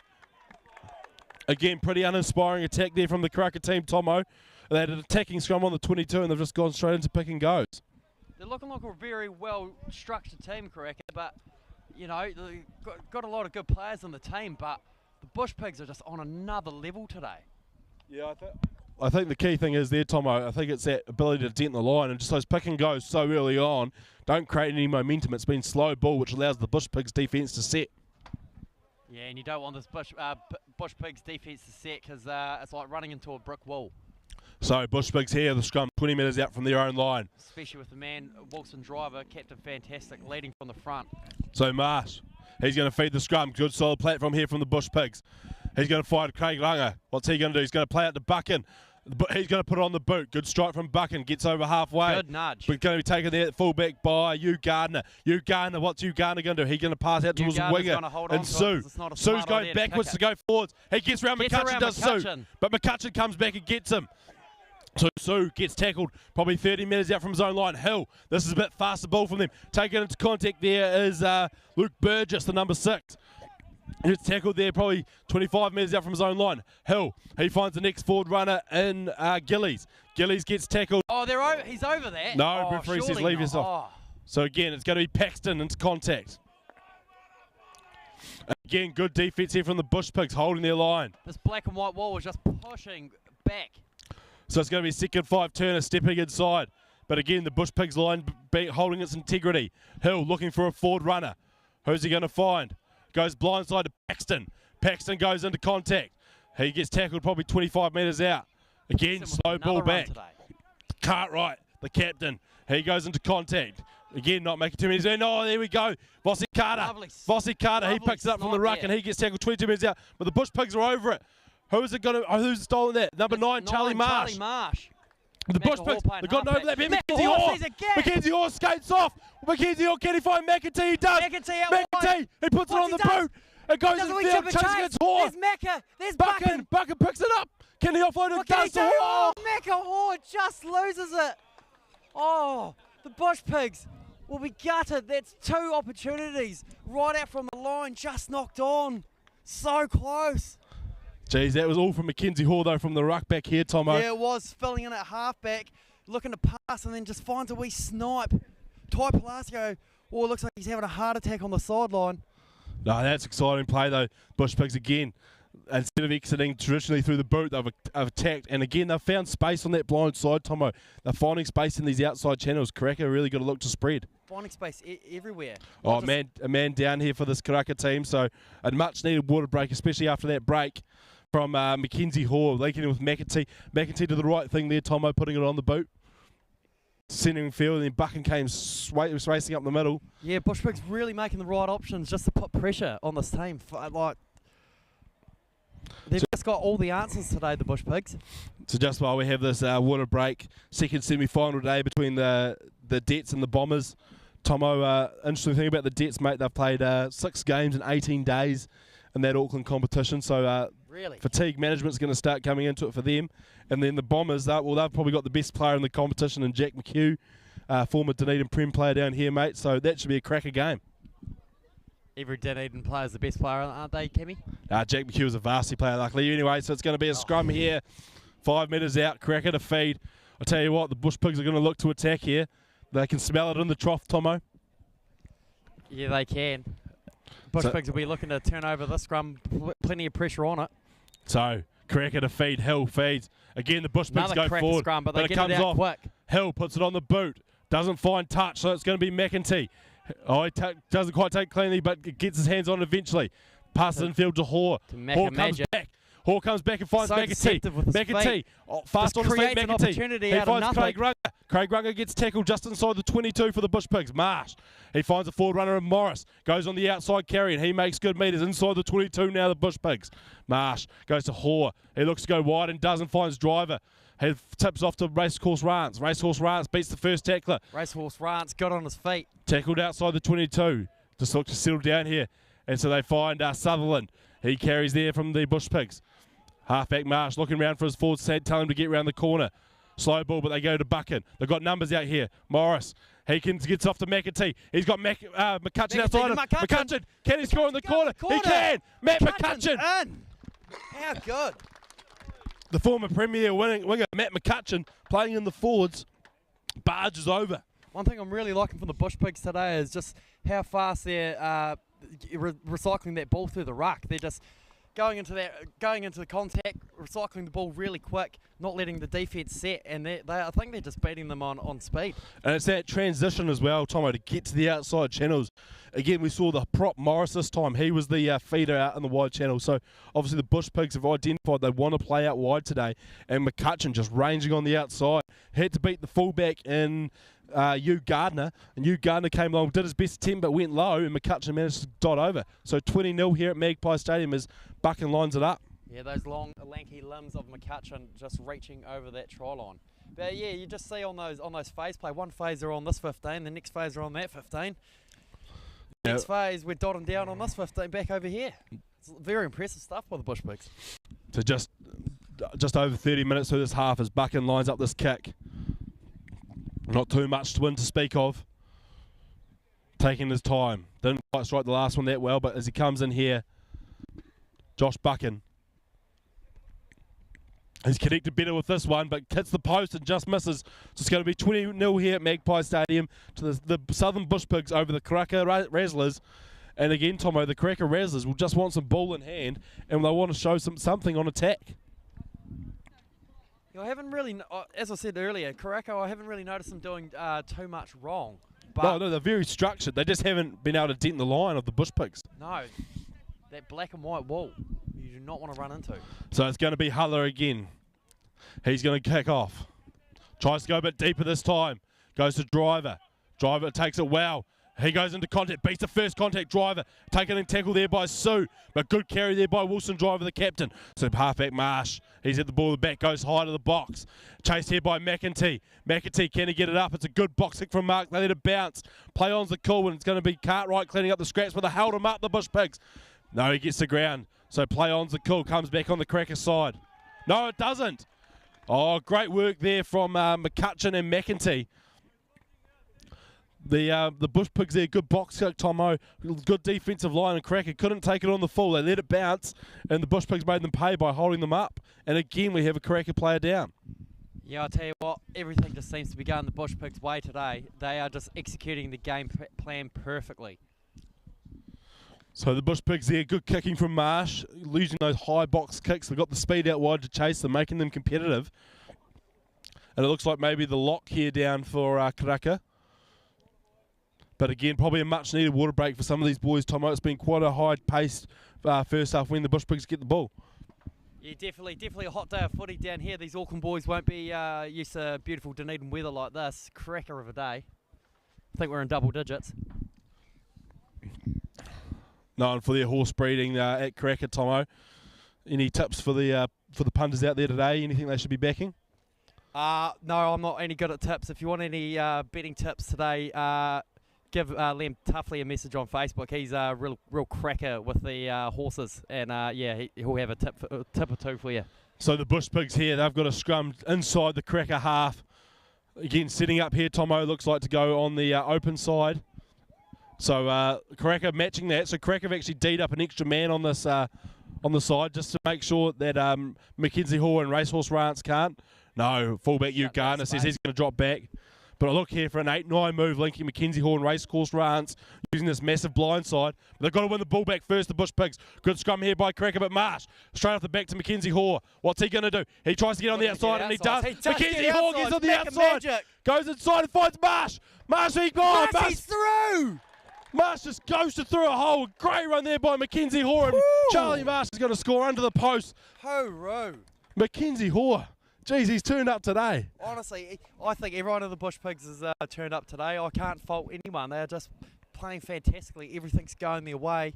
Again, pretty uninspiring attack there from the Karaka team, Tomo. They had an attacking scrum on the 22 and they've just gone straight into pick and goes. They're looking like a very well-structured team, Karaka, but, you know, they've got a lot of good players on the team, but the Bush Pigs are just on another level today. Yeah, I think the key thing is there, Tomo, I think it's that ability to dent the line and just those pick and goes so early on don't create any momentum. It's been slow ball, which allows the Bush Pigs defence to set. Yeah, and you don't want this Bush Pigs defence to set because it's like running into a brick wall. So Bush Pigs here, the scrum 20 metres out from their own line. Especially with the man, Wilson Driver, Captain Fantastic, leading from the front. So Marsh, he's going to feed the scrum. Good solid platform here from the Bush Pigs. He's going to fight Craig Langer. What's he going to do? He's going to play out to Buchan. He's going to put it on the boot. Good strike from Buchan. Gets over halfway. Good nudge. We're going to be taken there at fullback by Hugh Gardner. Hugh Gardner, what's Hugh Gardner going to do? He's going to pass out to his winger. And Sue. Sue's going backwards to go forwards. He gets around McCutcheon, does Sue. But McCutcheon comes back and gets him. So Sue gets tackled probably 30 metres out from his own line. Hill, this is a bit faster ball from them. Taking into contact there is Luke Burgess, the number 6. Gets tackled there probably 25 metres out from his own line. Hill, he finds the next forward runner in Gillies. Gillies gets tackled. Oh, he's over that. No, referee says leave yourself. Oh. So again, it's going to be Paxton into contact. Again, good defence here from the Bush Pigs holding their line. This black and white wall was just pushing back. So it's going to be second 5 Turner stepping inside. But again, the Bush Pigs line holding its integrity. Hill looking for a forward runner. Who's he going to find? Goes blindside to Paxton. Paxton goes into contact. He gets tackled probably 25 metres out. Again, slow ball back. Cartwright, the captain. He goes into contact. Again, not making too many. Oh, there we go. Vossi Carter. Vossi Carter, he picks it up from the ruck and he gets tackled 22 metres out. But the Bush Pigs are over it. Who's stolen that? Number 9, Charlie Marsh. The Bush Pigs, they've got an overlap here. Mackenzie Orr. Mackenzie Orr skates off. Mackenzie Orr, can he find McEntee? He does. McEntee, he puts it on the boot. It goes in the field, chasing against Orr. There's Macca. There's Buchan. Buchan picks it up. Can he offload it? Does to Orr. Oh, Macca Orr just loses it. Oh, the Bush Pigs will be gutted. That's 2 opportunities right out from the line, just knocked on. So close. Jeez, that was all from Mackenzie Hall, though, from the ruck back here, Tomo. Yeah, it was. Filling in at halfback, looking to pass, and then just finds a wee snipe. Ty Palacio, it looks like he's having a heart attack on the sideline. No, that's exciting play, though. Bush Pigs again. Instead of exiting traditionally through the boot, they've attacked. And again, they've found space on that blind side, Tomo. They're finding space in these outside channels. Karaka really got to look to spread. Finding space everywhere. Oh, a man down here for this Karaka team. So a much-needed water break, especially after that break from Mackenzie Hall, linking in with McEntee. McEntee did the right thing there, Tomo, putting it on the boot. Centering field, and then Buchan came racing up the middle. Yeah, Bush Pigs really making the right options just to put pressure on this team. They've just got all the answers today, the Bush Pigs. So just while we have this water break, second semi-final day between the Dets and the Bombers. Tomo, interesting thing about the Dets, mate, they've played 6 games in 18 days in that Auckland competition. So Really? fatigue management's going to start coming into it for them. And then the Bombers, they've probably got the best player in the competition in Jack McHugh, former Dunedin Prem player down here, mate. So that should be a cracker game. Every Dunedin player is the best player, aren't they, Kimmy? Jack McHugh is a varsity player, luckily. Anyway, so it's going to be a scrum here. 5 metres out, cracker to feed. I tell you what, the Bush Pigs are going to look to attack here. They can smell it in the trough, Tomo. Yeah, they can. Bush Pigs will be looking to turn over this scrum. Plenty of pressure on it. So, cracker to feed. Hill feeds. Again, the Bush Pigs go forward. Scrum, but they it get comes it out off. quick. Hill puts it on the boot. Doesn't find touch, so it's going to be McEntee. Oh, he doesn't quite take cleanly, but gets his hands on it eventually. Passes infield to Hoare. Hoare comes back. Hoare comes back and finds McEntee. McEntee, fast on his feet, McEntee. He finds Craig Runga. Craig Runga gets tackled just inside the 22 for the Bush Pigs. Marsh. He finds a forward runner in Morris. Goes on the outside carry and he makes good metres inside the 22 now, the Bush Pigs. Marsh goes to Hoare. He looks to go wide and doesn't, finds Driver. He tips off to Racehorse Rance. Racehorse Rance beats the first tackler. Racehorse Rance got on his feet. Tackled outside the 22. Just look to settle down here. And so they find Sutherland. He carries there from the Bush Pigs. Halfback Marsh looking around for his forward, tell him to get around the corner. Slow ball, but they go to Buchan. They've got numbers out here. Morris. He gets off to McEntee. He's got McCutcheon outside him. McCutcheon. Can he score in the corner? He can. Matt McCutcheon. In. How good. The former Premier winger, Matt McCutcheon, playing in the forwards, barges over. One thing I'm really liking from the Bush Pigs today is just how fast they're recycling that ball through the ruck. They're just going into the contact, recycling the ball really quick, not letting the defence set, and I think they're just beating them on speed. And it's that transition as well, Tomo, to get to the outside channels. Again, we saw the prop Morris this time. He was the feeder out in the wide channel. So obviously the Bush Pigs have identified they want to play out wide today, and McCutcheon just ranging on the outside. Had to beat the fullback in Hugh Gardner, and Hugh Gardner came along, did his best attempt but went low, and McCutcheon managed to dot over. So 20-0 here at Magpie Stadium as Buchan lines it up. Yeah, those long, lanky limbs of McCutcheon just reaching over that try line. But yeah, you just see on those phase play, one phase are on this 15, the next phase are on that 15. Next phase, we're dotting down on this 15 back over here. It's very impressive stuff by the Bush Pigs. So just over 30 minutes through this half as Buchan lines up this kick. Not too much to win to speak of. Taking his time. Didn't quite strike the last one that well, but as he comes in here, Josh Buchan. He's connected better with this one, but hits the post and just misses. So it's going to be 20-0 here at Magpie Stadium to the Southern Bush Pigs over the Karaka Razzlers. And again, Tomo, the Karaka Razzlers will just want some ball in hand, and they want to show something on attack. I haven't really, as I said earlier, Karaka, I haven't really noticed them doing too much wrong. But no, they're very structured. They just haven't been able to dent the line of the Bush Pigs. No, that black and white wall you do not want to run into. So it's going to be Huller again. He's going to kick off. Tries to go a bit deeper this time. Goes to Driver. Driver takes it well. He goes into contact, beats the first contact. Driver taken and tackled there by Sue, but good carry there by Wilson Driver, the captain. So halfback Marsh, he's at the ball, the back goes high to the box. Chased here by McEntee. McEntee, can he get it up? It's a good box kick from Mark. They let it bounce. Play on's the call, and it's going to be Cartwright cleaning up the scraps, but they held him up, the Bush Pigs. No, he gets the ground. So play on's the call, comes back on the Cracker side. No, it doesn't. Oh, great work there from McCutcheon and McEntee. The Bush Pigs there, good box kick, Tomo, good defensive line, and Cracker couldn't take it on the full. They let it bounce, and the Bush Pigs made them pay by holding them up. And again, we have a Cracker player down. Yeah, I'll tell you what, everything just seems to be going the Bush Pigs' way today. They are just executing the game plan perfectly. So the Bush Pigs there, good kicking from Marsh, losing those high box kicks. They've got the speed out wide to chase them, making them competitive. And it looks like maybe the lock here down for Karaka. But again, probably a much-needed water break for some of these boys, Tomo. It's been quite a high-paced first half when the Bush Pigs get the ball. Yeah, definitely a hot day of footy down here. These Auckland boys won't be used to beautiful Dunedin weather like this. Cracker of a day. I think we're in double digits. Known for their horse breeding at Karaka, Tomo. Any tips for the punters out there today? Anything they should be backing? No, I'm not any good at tips. If you want any betting tips today, give Liam Tuffley a message on Facebook. He's a real cracker with the horses, and he'll have a tip or two for you. So the Bush Pigs here, they've got a scrum inside the Karaka half. Again, setting up here, Tomo looks like to go on the open side. So Karaka matching that. So Karaka have actually D'd up an extra man on this on the side just to make sure that Mackenzie Hall and Racehorse Rance can't. No, fullback Hugh Garner says he's going to drop back. But I look here for an 8-9 move linking Mackenzie Hall and Racecourse Rance using this massive blind side. But they've got to win the ball back first, the Bush Pigs. Good scrum here by Karaka, but Marsh straight off the back to Mackenzie Hall. What's he going to do? He tries to get on the outside, and he does. Mackenzie Hall gets on the outside. Goes inside and finds Marsh. Marsh, he's through! Marsh just ghosted through a hole. Great run there by Mackenzie Hall. And Charlie Marsh is going to score under the post. Ho-ro. Mackenzie Hall. Geez, he's turned up today. Honestly, I think everyone of the Bush Pigs has turned up today. I can't fault anyone. They're just playing fantastically. Everything's going their way.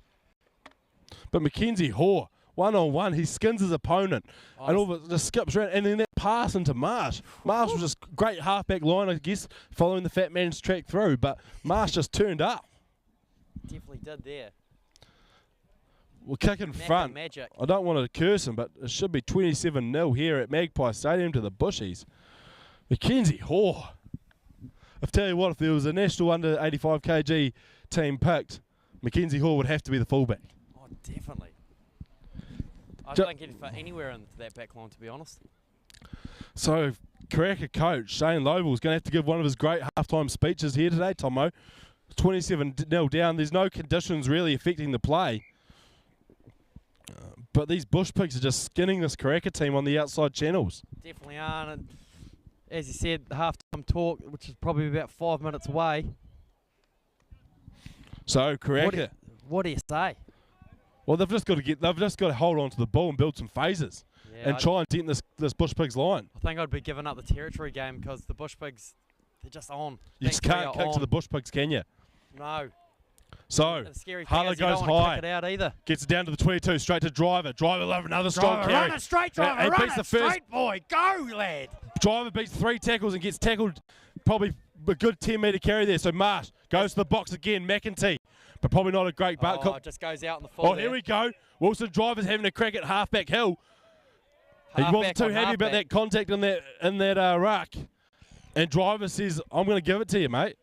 But Mackenzie Hall, one-on-one, he skins his opponent. And all of it just skips around. And then that pass into Marsh. Marsh was just great halfback line, I guess, following the fat man's track through. But Marsh just turned up. Definitely did there. Well, kick in front. Magic. I don't want to curse him, but it should be 27-0 here at Magpie Stadium to the Bushies. Mackenzie Hall. I tell you what, if there was a national under 85kg team picked, Mackenzie Hall would have to be the fullback. Oh, definitely. I don't get it for anywhere into that back line, to be honest. So, Karaka coach Shane Lobel is going to have to give one of his great halftime speeches here today, Tomo. 27-0 down. There's no conditions really affecting the play. But these Bush Pigs are just skinning this Karaka team on the outside channels. Definitely are. And as you said, halftime talk, which is probably about 5 minutes away. So Karaka. What do you say? Well, they've just got to hold on to the ball and build some phases, and try and dent this Bush Pigs line. I think I'd be giving up the territory game because the Bush Pigs, they're just on. You just can't kick to the Bush Pigs, can you? No. So, Harlow goes high, it out either. Gets it down to the 22, straight to Driver. Driver love another strong carry. Run it straight, Driver, run it straight, boy. Go, lad. Driver beats 3 tackles and gets tackled probably a good 10-metre carry there. So Marsh goes to the box again, McEntee, but probably not a great butt. It just goes out in the full. Oh, here we go. Wilson Driver's having a crack at halfback Hill. He wasn't too happy about that contact in that ruck. And Driver says, I'm going to give it to you, mate.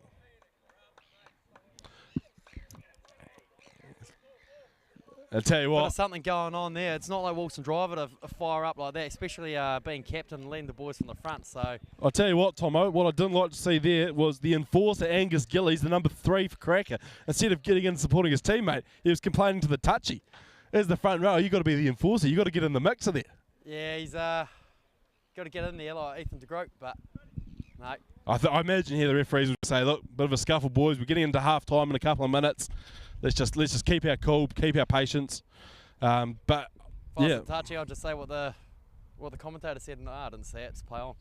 I'll tell you what. There's something going on there. It's not like Wilson Driver to fire up like that, especially being captain and leading the boys from the front. So I'll tell you what, Tomo, what I didn't like to see there was the enforcer, Angus Gillies, the number 3 for Karaka. Instead of getting in and supporting his teammate, he was complaining to the touchy. As the front row, you've got to be the enforcer. You've got to get in the mixer there. Yeah, he's got to get in there like Ethan de Groot, but no. I imagine here the referees would say, look, bit of a scuffle, boys. We're getting into half-time in a couple of minutes. Let's just keep our cool, keep our patience. But if I was touchy, I'll just say what the commentator said. No, I didn't say it. Just play on.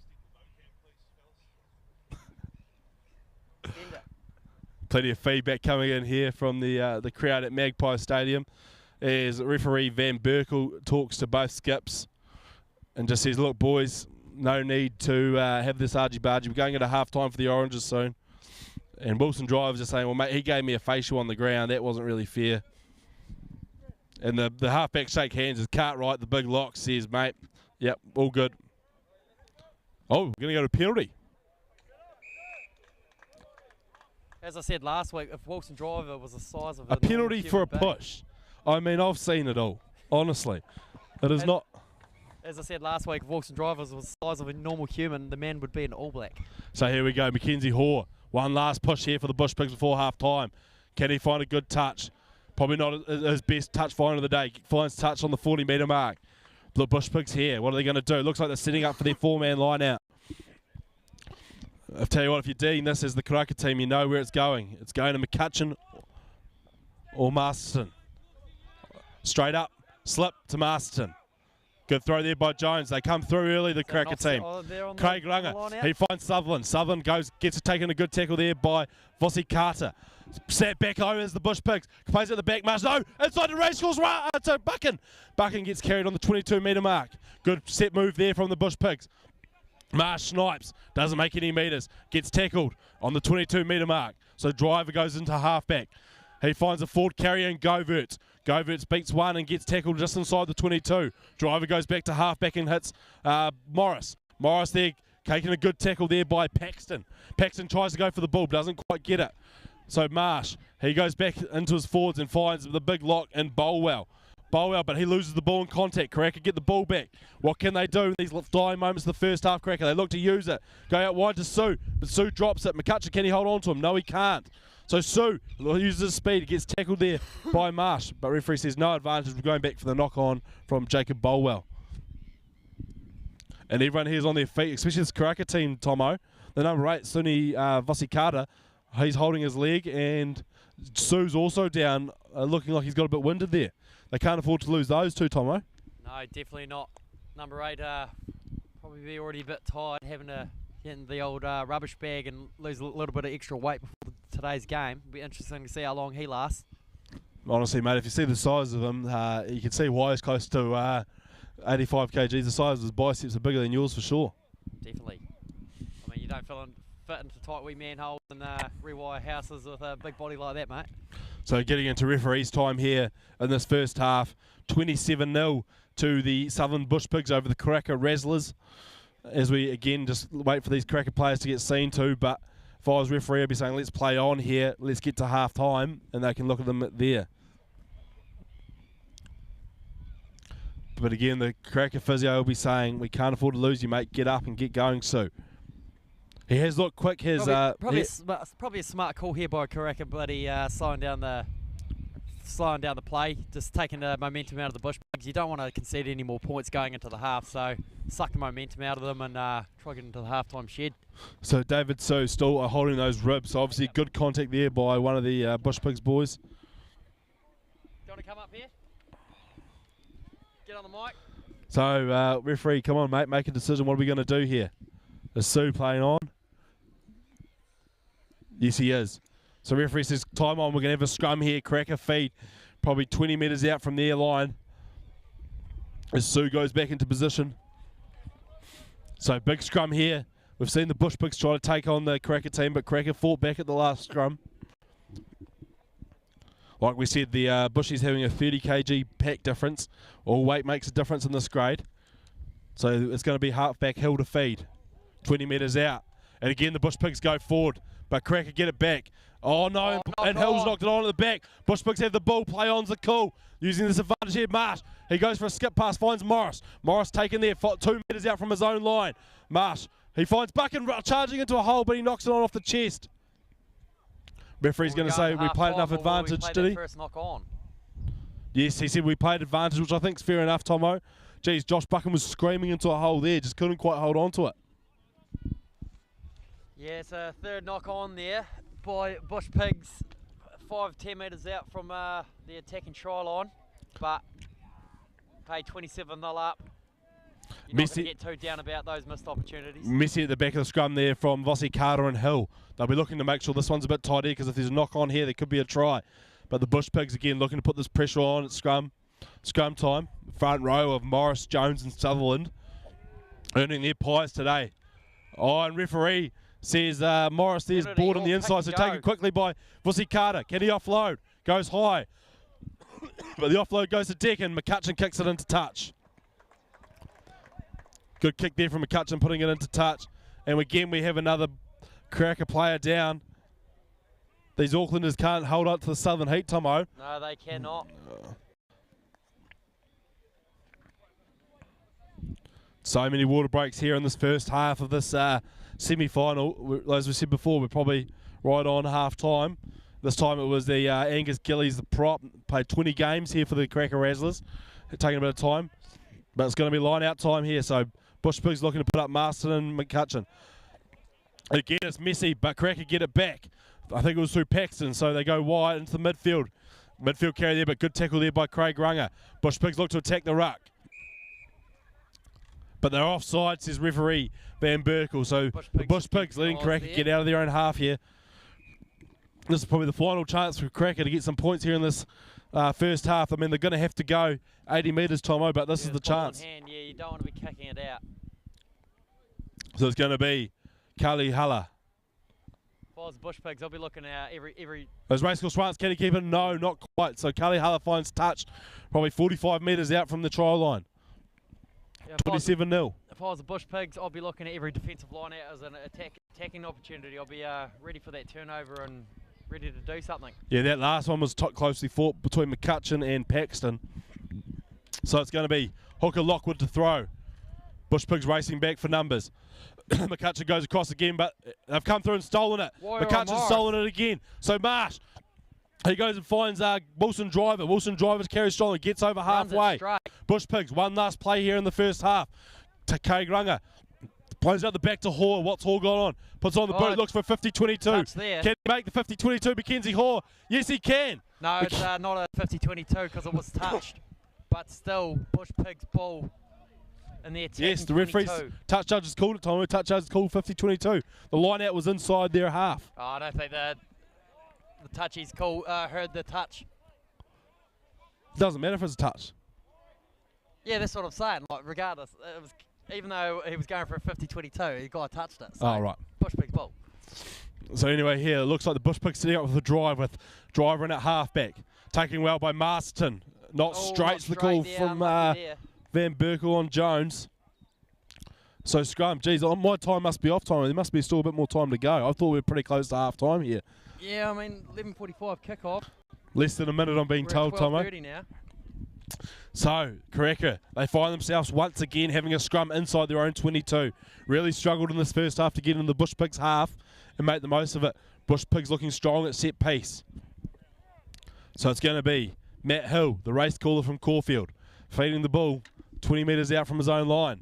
Plenty of feedback coming in here from the crowd at Magpie Stadium as referee Van Berkel talks to both skips and just says, look, boys, no need to have this argy-bargy. We're going into half-time for the Oranges soon. And Wilson Driver's just saying, well, mate, he gave me a facial on the ground. That wasn't really fair. And the halfback shake hands as Cartwright, the big lock, says, mate, yep, all good. Oh, we're going to go to penalty. As I said last week, if Wilson Driver was the size of a penalty for a push. I mean, I've seen it all, honestly. It is not... As I said last week, if Wilson Driver was the size of a normal human, the man would be an All Black. So here we go, Mackenzie Hall. One last push here for the Bush Pigs before half-time. Can he find a good touch? Probably not his best touch find of the day. Finds touch on the 40-metre mark. The Bush Pigs here. What are they going to do? Looks like they're setting up for their 4-man line-out. I'll tell you what, if you're dealing this as the Karaka team, you know where it's going. It's going to McCutcheon or Masterton. Straight up, slip to Masterton. Good throw there by Jones. They come through early, the Karaka team. Craig Langer, he finds Sutherland. Sutherland gets taken a good tackle there by Vossi Carter. Sat back over as the Bush Pigs. Plays at the back, Marsh. No, inside the Racecourse. So Buchan. Buchan gets carried on the 22-metre mark. Good set move there from the Bush Pigs. Marsh snipes, doesn't make any metres, gets tackled on the 22-metre mark. So driver goes into halfback. He finds a forward carrier in Govertz. Govertz beats one and gets tackled just inside the 22. Driver goes back to halfback and hits Morris. Morris there taking a good tackle there by Paxton. Paxton tries to go for the ball, doesn't quite get it. So Marsh, he goes back into his forwards and finds the big lock in Bolwell. But he loses the ball in contact. Karaka get the ball back. What can they do in these dying moments of the first half? Karaka, they look to use it. Go out wide to Sue, but Sue drops it. McCutcheon, can he hold on to him? No, he can't. So Sue uses his speed. He gets tackled there by Marsh, but referee says no advantage. We're going back for the knock-on from Jacob Bolwell. And everyone here is on their feet, especially this Karaka team, Tomo. The number 8, Suni Vasikata, he's holding his leg, and Sue's also down, looking like he's got a bit winded there. They can't afford to lose those two, Tomo. No, definitely not. Number 8 probably be already a bit tired, having to get in the old rubbish bag and lose a little bit of extra weight before today's game. It'll be interesting to see how long he lasts. Honestly, mate, if you see the size of him, you can see why he's close to 85 kg. The size of his biceps are bigger than yours for sure. Definitely. I mean, you don't fit into tight wee manholes and rewire houses with a big body like that, mate. So getting into referee's time here in this first half, 27-0 to the Southern Bush Pigs over the Karaka Razzlers. As we again just wait for these Karaka players to get seen to, but if I was referee, I'd be saying let's play on here, let's get to half time, and they can look at them there. But again, the Karaka physio will be saying we can't afford to lose you, mate. Get up and get going, Sue. He has looked quick. His probably a smart call here by Karaka, bloody slowing down the play, just taking the momentum out of the Bush Pigs. You don't want to concede any more points going into the half, so suck the momentum out of them and try to get into the halftime shed. So David Sue still holding those ribs. So obviously good contact there by one of the Bush Pigs boys. Do you want to come up here? Get on the mic. So referee, come on, mate, make a decision. What are we going to do here? Is Sue playing on? Yes, he is. So referee says time on. We're going to have a scrum here. Karaka feed, probably 20 metres out from their line. As Sue goes back into position. So big scrum here. We've seen the Bush Pigs try to take on the Karaka team, but Karaka fought back at the last scrum. Like we said, the Bushies having a 30 kg pack difference. All weight makes a difference in this grade. So it's going to be halfback hill to feed. 20 metres out. And again, the Bush Pigs go forward, but Karaka get it back. Oh no, and Hill's knocked it on at the back. Bush Pigs have the ball, play on's the call. Using this advantage here, Marsh. He goes for a skip pass, finds Morris. Morris taken there, 2 metres out from his own line. Marsh, he finds Buchan charging into a hole, but he knocks it on off the chest. Referee's going to say we played enough advantage, did he? First knock on. Yes, he said we played advantage, which I think is fair enough, Tomo. Geez, Josh Buchan was screaming into a hole there, just couldn't quite hold on to it. Yeah, it's a third knock on there by Bush Pigs, 5-10 metres out from the attacking try line, but pay 27-0 up. You're not going to get too down about those missed opportunities. Messy at the back of the scrum there from Vossi, Carter and Hill. They'll be looking to make sure this one's a bit tighter because if there's a knock on here, there could be a try. But the Bush Pigs again looking to put this pressure on at scrum time. Front row of Morris, Jones and Sutherland earning their pies today. Oh, and referee says Morris there's board on the inside, so taken quickly by Vossi Carter. Can he offload? Goes high. But the offload goes to Deck and McCutcheon kicks it into touch. Good kick there from McCutcheon, putting it into touch. And again, we have another Karaka player down. These Aucklanders can't hold up to the Southern Heat, Tomo. No, they cannot. So many water breaks here in this first half of this semi-final. As we said before, we're probably right on half-time. This time it was the Angus Gillies, the prop, played 20 games here for the Karaka Razzlers. Taking a bit of time. But it's going to be line-out time here, so Bush Pigs looking to put up Marston and McCutcheon. Again, it's messy, but Karaka get it back. I think it was through Paxton, so they go wide into the midfield. Midfield carry there, but good tackle there by Craig Runga. Bush Pigs look to attack the ruck. But they're offside, says referee Van Berkel. So Bush Pigs letting Karaka get out of their own half here. This is probably the final chance for Karaka to get some points here in this first half. I mean, they're going to have to go 80 metres, Tomo, but this is the chance. Yeah, you don't want to be kicking it out. So it's going to be Kalihala. If I was the Bush Pigs, I'll be looking at every. Those Racecourse Swans, can he keep it? No, not quite. So Kalihala finds touch, probably 45 metres out from the try line. Yeah, 27-0. If I was the Bush Pigs, I'll be looking at every defensive line out as an attacking opportunity. I'll be ready for that turnover and ready to do something. Yeah, that last one was closely fought between McCutcheon and Paxton. So it's going to be Hooker Lockwood to throw. Bush Pigs racing back for numbers. McCutcheon goes across again, but they've come through and stolen it. McCutcheon's stolen it again. So Marsh, he goes and finds Wilson Driver. Wilson Driver's carry stolen, gets over halfway. Bush Pigs, one last play here in the first half. Karaka plays out the back to Hoare. What's Hoare got on? Puts on the boot, looks for 50-22. Can he make the 50-22, Mackenzie Hoare? Yes, he can. No, it's not a 50-22 because it was touched. But still, Bush Pigs ball. Yes, the referee's touch judge has called it, Tom. Touch judge has called 50-22. The line out was inside their half. Oh, I don't think the touchies heard the touch. Doesn't matter if it's a touch. Yeah, that's what I'm saying. Like, regardless, it was, even though he was going for a 50-22, the guy touched it. So oh, right. Bush Pigs ball. So anyway, here it looks like the Bush Pigs sitting up with a drive with Driver in at halfback. Taking well by Marston. Not straight to the call from Van Berkel on Jones. So scrum, geez, my time must be off time. There must be still a bit more time to go. I thought we were pretty close to half time here. Yeah, I mean, 11:45 kick-off. Less than a minute, I'm being told, Tomo. 12:30 now. So, Karaka, they find themselves once again having a scrum inside their own 22. Really struggled in this first half to get in the Bush Pigs half and make the most of it. Bush Pigs looking strong at set piece. So it's going to be Matt Hill, the race caller from Caulfield, feeding the ball 20 metres out from his own line.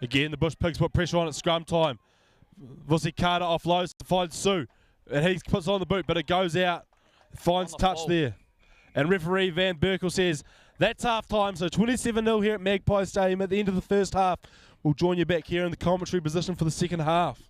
Again, the Bush Pigs put pressure on at scrum time. Vossi Carter offloads to find Sue, and he puts on the boot, but it goes out. Finds touch there. And referee Van Berkel says, that's half time, so 27-0 here at Magpie Stadium at the end of the first half. We'll join you back here in the commentary position for the second half.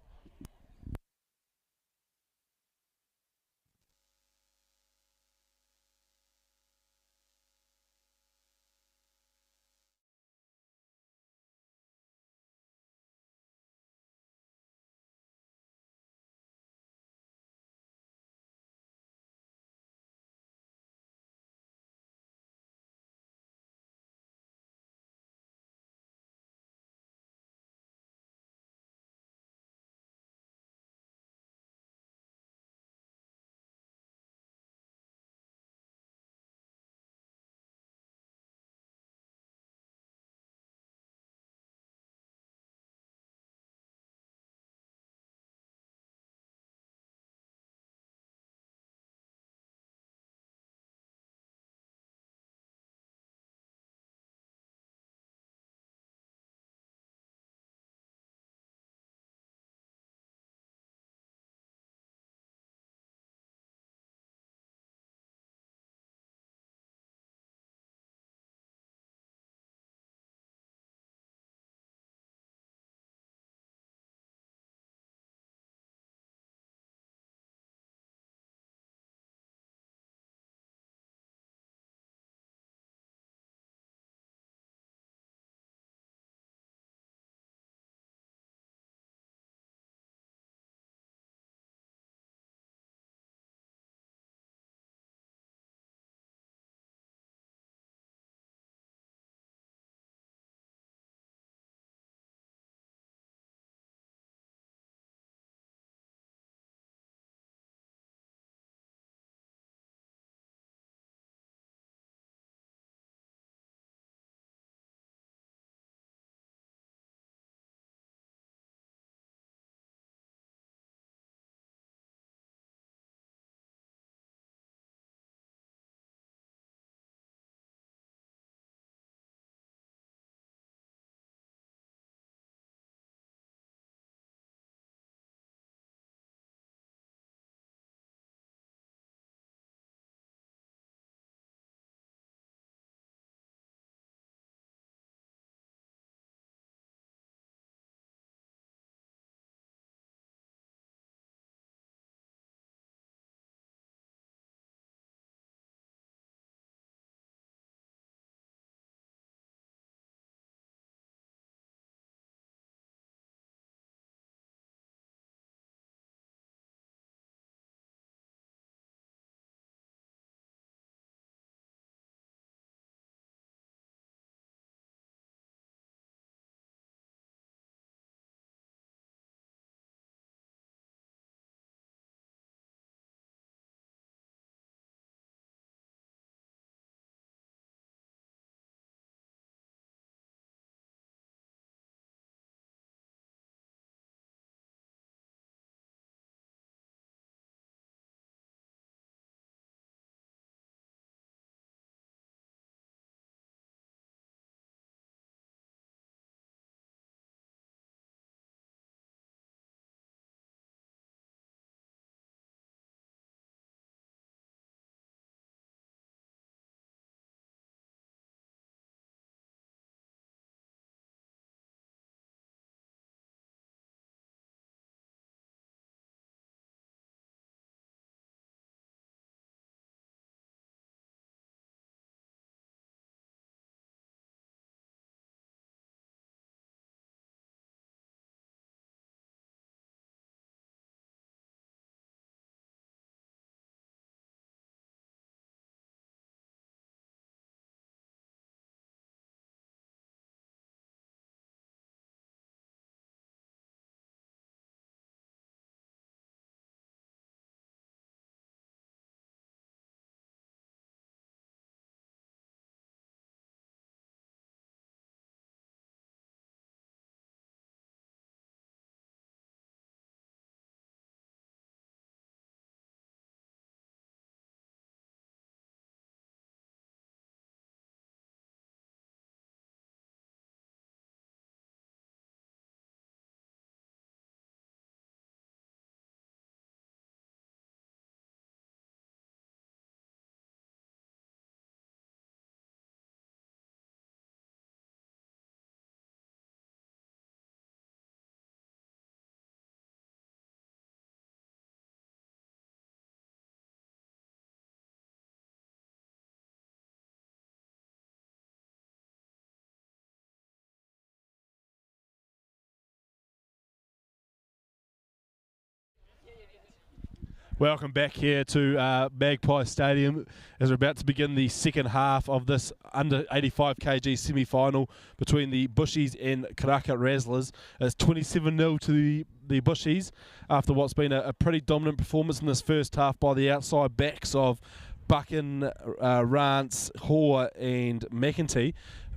Welcome back here to Magpie Stadium as we're about to begin the second half of this under 85 kg semi-final between the Bushies and Karaka Razzlers. It's 27-0 to the Bushies after what's been a pretty dominant performance in this first half by the outside backs of Buchan, Rance, Hoare and McEntee.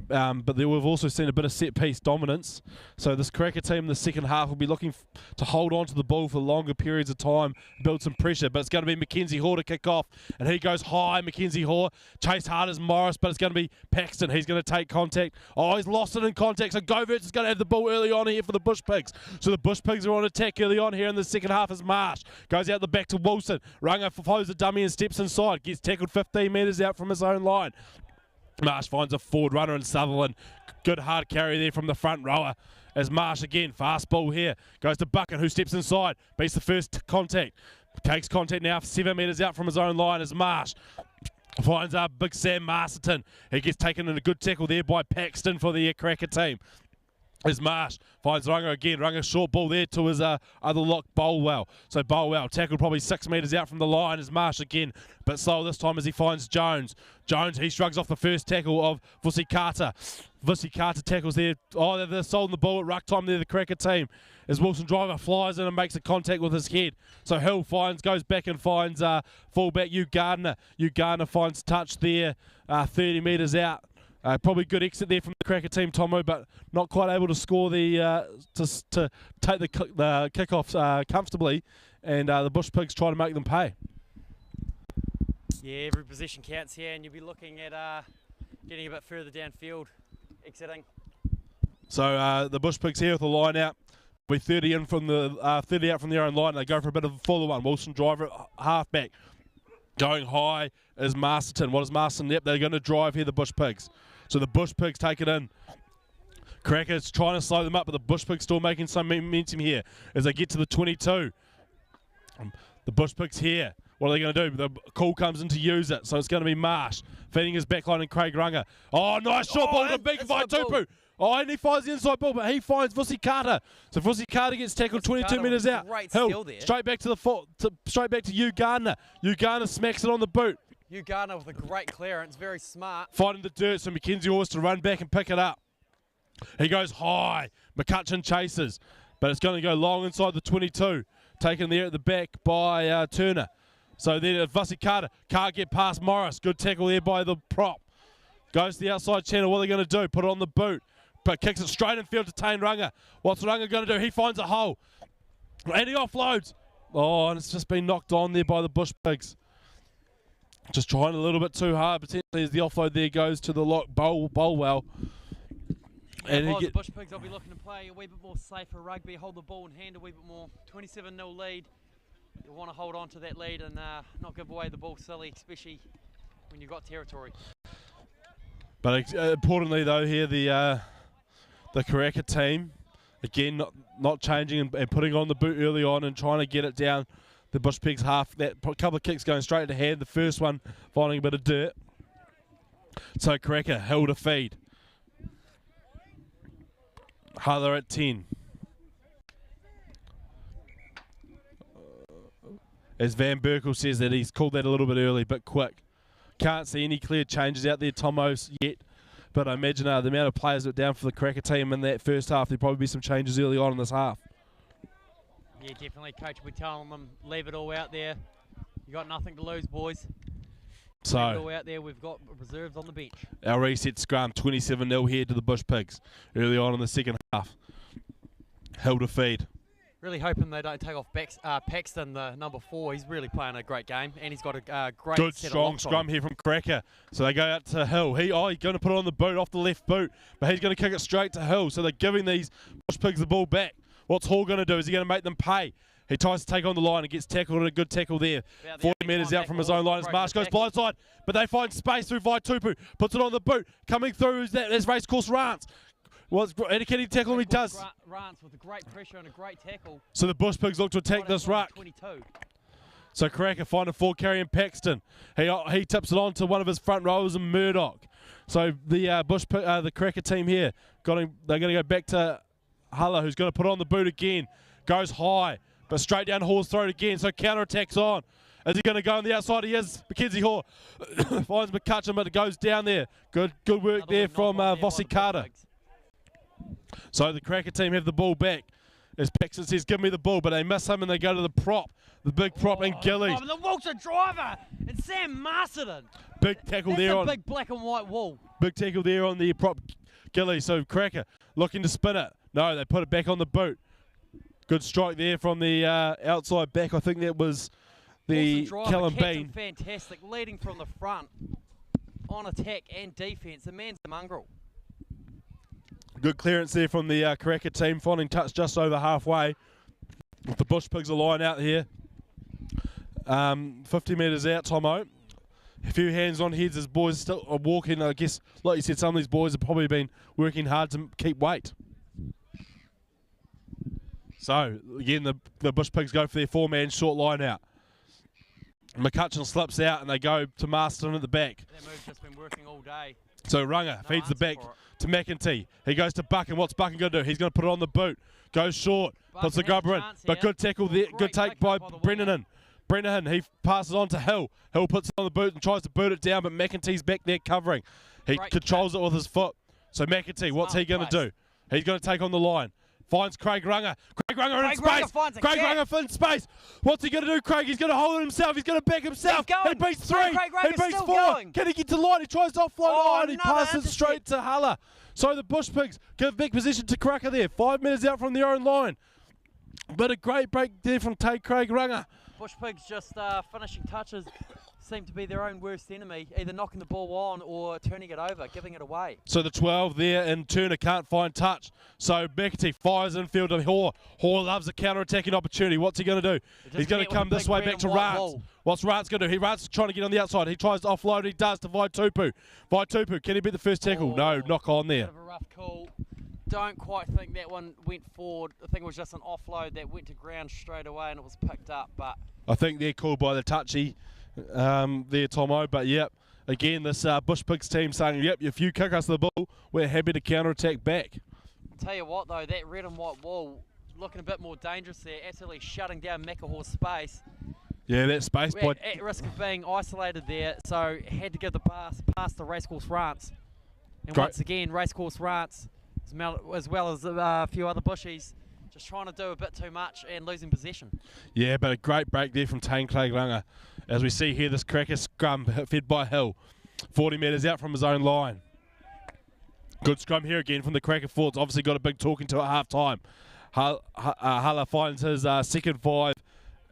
But we've also seen a bit of set-piece dominance. So this Karaka team in the second half will be looking to hold on to the ball for longer periods of time, build some pressure. But it's going to be Mackenzie Hoare to kick off. And he goes high, Mackenzie Hoare. Chase hard as Morris, but it's going to be Paxton. He's going to take contact. Oh, he's lost it in contact. So Goverts is going to have the ball early on here for the Bush Pigs. So the Bush Pigs are on attack early on here in the second half as Marsh goes out the back to Wilson. Runga follows the dummy and steps inside. Gets tackled 15 metres out from his own line. Marsh finds a forward runner in Sutherland. Good hard carry there from the front rower as Marsh again, fast ball here. Goes to Buchan who steps inside. Beats the first contact. Takes contact now 7 metres out from his own line as Marsh finds Big Sam Masterton. He gets taken in a good tackle there by Paxton for the Karaka team. As Marsh finds Runga again. Runga short ball there to his other lock, Bolwell. So Bolwell tackled probably 6 metres out from the line as Marsh again. But slow this time as he finds Jones. Jones, he shrugs off the first tackle of Vusi Carter. Vusi Carter tackles there. Oh, they're sold the ball at ruck time there, the Karaka team. As Wilson Driver flies in and makes a contact with his head. So Hill goes back and finds fullback Hugh Gardner. Hugh Gardner finds touch there 30 metres out. Probably good exit there from the Karaka team, Tomo, but not quite able to score the to take the kickoffs comfortably, and the Bush Pigs try to make them pay. Yeah, every position counts here, and you'll be looking at getting a bit further downfield, exiting. So the Bush Pigs here with the line out. We're 30 in from the 30 out from their own line. They go for a bit of a fuller one. Wilson Driver, halfback. Going high is Masterton. What is Masterton? Yep, they're going to drive here, the Bush Pigs. So the Bush Pigs take it in. Karaka's trying to slow them up, but the Bush Pigs still making some momentum here as they get to the 22. The Bush Pigs here. What are they going to do? The call comes in to use it, so it's going to be Marsh feeding his backline and Craig Runga. Oh, nice short ball to big Vaitupu. Oh, and he finds the inside ball, but he finds Vusi Carter. So Vusi Carter gets tackled 22 metres out. Hill, straight back to straight back to Hugh Gardner. Hugh Gardner smacks it on the boot. Hugh Gardner with a great clearance, very smart. Fighting the dirt, so Mackenzie Horse to run back and pick it up. He goes high. McCutcheon chases, but it's going to go long inside the 22. Taken there at the back by Turner. So then Vusi Carter can't get past Morris. Good tackle there by the prop. Goes to the outside channel. What are they going to do? Put it on the boot. But kicks it straight in field to Tane Runga. What's Runga going to do? He finds a hole. And he offloads. Oh, and it's just been knocked on there by the Bush Pigs. Just trying a little bit too hard. Potentially as the offload there goes to the lock, Bolwell. And the Bush Pigs will be looking to play a wee bit more safer rugby, hold the ball in hand a wee bit more. 27-0 lead. You want to hold on to that lead and not give away the ball silly, especially when you've got territory. But importantly though here, the Karaka team, again, not changing and putting on the boot early on and trying to get it down the Bush Pigs half. That couple of kicks going straight to hand. The first one finding a bit of dirt. So Karaka held a feed. Huller at 10. As Van Berkel says that he's called that a little bit early, but quick. Can't see any clear changes out there, Tomos, yet. But I imagine the amount of players that are down for the Karaka team in that first half, there'll probably be some changes early on in this half. Yeah, definitely. Coach will be telling them, leave it all out there. You got nothing to lose, boys. So, leave it all out there. We've got reserves on the bench. Our reset scrum, 27-0 here to the Bush Pigs early on in the second half. Held a feed. Really hoping they don't take off Paxton, the number 4. He's really playing a great game, and he's got a great good set strong of scrum here from Karaka. So they go out to Hill. He's going to put it on the boot off the left boot, but he's going to kick it straight to Hill. So they're giving these Bush Pigs the ball back. What's Hall going to do? Is he going to make them pay? He tries to take on the line and gets tackled, and a good tackle there. 40 metres out from his own line as Marsh goes blindside, but they find space through Vaitupu. Puts it on the boot. Coming through is Racecourse Rance. Well, indicating tackle and he does. Rance with a great pressure and a great tackle. So the Bush Pigs look to attack this ruck. 22. So Karaka find a forward carrying Paxton. He tips it on to one of his front rowers and Murdoch. So the the Karaka team here they're going to go back to Huller, who's going to put on the boot again. Goes high. but straight down Hall's throat again, so counter-attack's on. Is he going to go on the outside? He is. Mackenzie Hall finds McCutcheon, but it goes down there. Good work there from Vossi Carter. So the Karaka team have the ball back. As Paxton says, give me the ball, but they miss him and they go to the prop. The big prop and Gilly. Oh, the Wilson driver and Sam Masterton. Big tackle That's there a on. big black and white wall. Big tackle there on the prop Gilly. So Karaka looking to spin it. No, they put it back on the boot. Good strike there from the outside back. I think that was the Callum Bean. Fantastic, leading from the front on attack and defence. The man's a mongrel. Good clearance there from the Karaka team, finding touch just over halfway. With the Bush Pigs a line out here. 50 metres out, Tomo. A few hands on heads as boys still are walking. I guess, like you said, some of these boys have probably been working hard to keep weight. So, again, the Bush Pigs go for their four-man short line out. McCutcheon slips out and they go to Marston at the back. That move's just been working all day. So Runga feeds the back to McEntee. He goes to Buchan. What's Buchan going to do? He's going to put it on the boot. Goes short. Puts the grubber in. But good tackle there. Good take by Brennan. Brennan, he passes on to Hill. Hill puts it on the boot and tries to boot it down, but McEntee's back there covering. He controls it with his foot. So McEntee, what's he going to do? He's going to take on the line. Finds Craig Runga. Craig Runga in space. Craig Runga in space. What's he going to do, Craig? He's going to hold it himself. He's going to back himself. He beats three. He beats four. Going. Can he get to the line? He tries to offload and he passes straight to Hulla. So the Bush Pigs give back position to Karaka there. 5 metres out from their own line. But a great break there from Craig Runga. Bush Pigs just finishing touches seem to be their own worst enemy, either knocking the ball on or turning it over, giving it away. So the 12 there and Turner can't find touch. So McEntee fires infield to Hoare. Hoare loves a counter-attacking opportunity. What's he going to do? He's going to come this way back to Rance. What's Rance going to do? Rance trying to get on the outside. He tries to offload. He does to Vaitupu. Vaitupu, can he beat the first tackle? No, knock on there. Bit of a rough call. Don't quite think that one went forward. I think it was just an offload that went to ground straight away and it was picked up. But I think they're called by the touchy there, Tomo. But yep, again, this Bush Pigs team saying, yep, if you kick us the ball, we're happy to counter-attack back. Tell you what though, that red and white wall looking a bit more dangerous there, absolutely shutting down Macahaw's space. Yeah, that space we're at risk of being isolated there, so had to give the pass past the Racecourse France. And once again, Racecourse France, as well as a few other bushies, just trying to do a bit too much and losing possession. Yeah, but a great break there from Tane Craig Runga. As we see here, this Karaka scrum fed by Hill. 40 metres out from his own line. Good scrum here again from the Karaka forwards. Obviously got a big talking to at half-time. Hulla finds his second five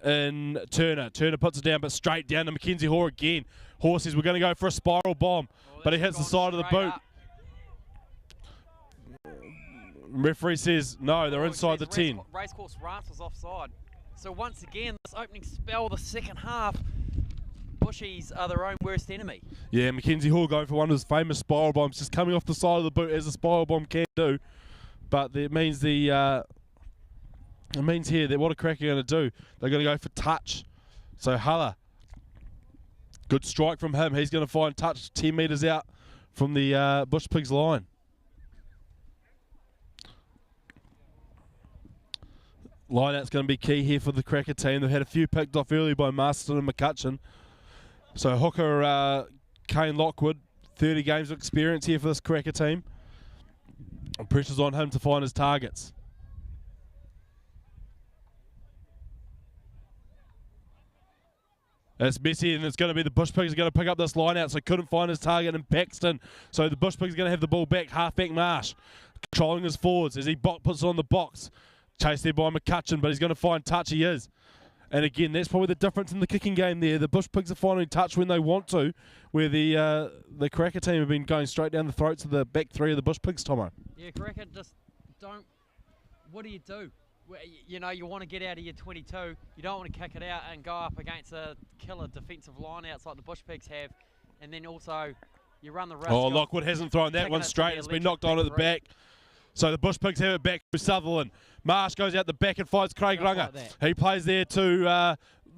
in Turner. Turner puts it down, but straight down to Mackenzie Hoare again. Hoare says we're going to go for a spiral bomb, but he hits the side of the boot. Referee says no, they're inside the 10. Racecourse Rance was offside. So once again, this opening spell, the second half, Bushies are their own worst enemy. Yeah, Mackenzie Hall going for one of his famous spiral bombs, just coming off the side of the boot as a spiral bomb can do. But it means here that what are Karaka going to do? They're going to go for touch. So Hulla, good strike from him. He's going to find touch 10 metres out from the Bush Pigs line. Line-out's going to be key here for the Karaka team. They've had a few picked off early by Marston and McCutcheon. So hooker Kane Lockwood, 30 games of experience here for this Karaka team. And pressure's on him to find his targets. It's messy, and it's going to be the Bush Pigs are going to pick up this line-out, so couldn't find his target in Paxton. So the Bush Pigs are going to have the ball back, half-back Marsh, controlling his forwards as he puts it on the box. Chased there by McCutcheon, but he's going to find touch. He is. And again, that's probably the difference in the kicking game there. The Bush Pigs are finding touch when they want to, where the Karaka team have been going straight down the throats of the back three of the Bush Pigs, Tomo. Yeah, Karaka just don't... What do you do? You know, you want to get out of your 22. You don't want to kick it out and go up against a killer defensive line-outs like the Bush Pigs have. And then also, you run the risk. Oh, Lockwood hasn't thrown that one straight. It's been knocked on at the back. So the Bush Pigs have it back to Sutherland. Marsh goes out the back and finds Craig Runga. He plays there to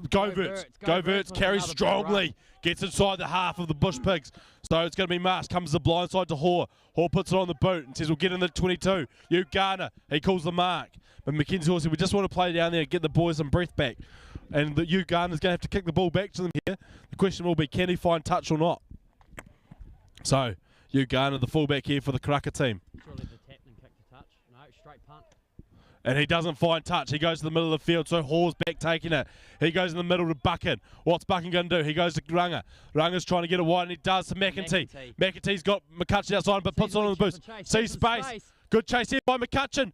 Govertz. Govertz carries strongly. Gets inside the half of the Bush Pigs. So it's going to be Marsh. Comes the blind side to Hoare. Hoare puts it on the boot and says we'll get in the 22. Garner. He calls the mark. But Mackenzie Hall said, we just want to play down there and get the boys some breath back. And the Uganda's going to have to kick the ball back to them here. The question will be, can he find touch or not? So, Uganda, the fullback here for the Karaka team. Surely the tap and kick to touch. No, straight punt. And he doesn't find touch. He goes to the middle of the field, so Hall's back taking it. He goes in the middle to Buchan. What's Buchan going to do? He goes to Runga. Runga's trying to get it wide, and he does to McEntee. McEntee's got McCutcheon outside, but puts it on the boost. Sees space. Good chase here by McCutcheon.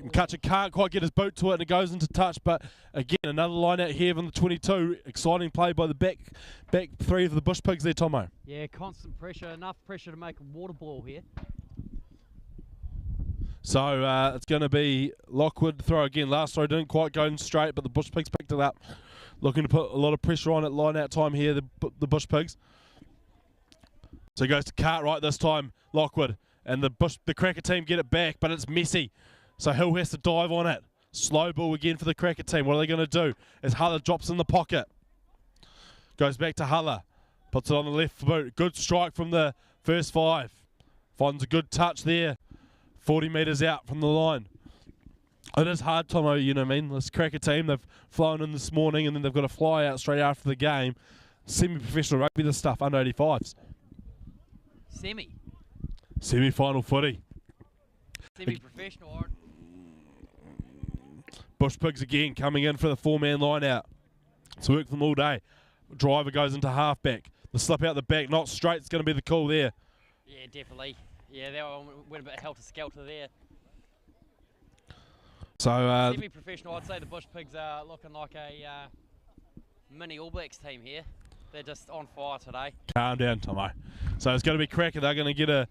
McCutcheon can't quite get his boot to it, and it goes into touch. But again, another line out here from the 22. Exciting play by the back three of the Bush Pigs there, Tomo. Yeah, constant pressure. Enough pressure to make a water ball here. So it's going to be Lockwood throw again. Last throw didn't quite go in straight, but the Bush Pigs picked it up. Looking to put a lot of pressure on at line out time here, the Bush Pigs. So he goes to Cartwright this time, Lockwood. And the Karaka team get it back, but it's messy. So Hill has to dive on it. Slow ball again for the Karaka team. What are they going to do? As Huller drops in the pocket. Goes back to Huller. Puts it on the left boot. Good strike from the first 5. Finds a good touch there. 40 metres out from the line. It is hard, Tomo, you know what I mean? This Karaka team, they've flown in this morning and then they've got to fly out straight after the game. Semi-professional rugby, this stuff, under 85s. Semi-final footy. Semi-professional. Bush Pigs again coming in for the 4-man line out. It's worked for them all day. Driver goes into halfback. The slip out the back, not straight, it's going to be the call there. Yeah, definitely. Yeah, that one went a bit helter-skelter there. So semi-professional, I'd say the Bush Pigs are looking like a mini All Blacks team here. They're just on fire today. Calm down, Tomo. So it's going to be Karaka. They're going to get a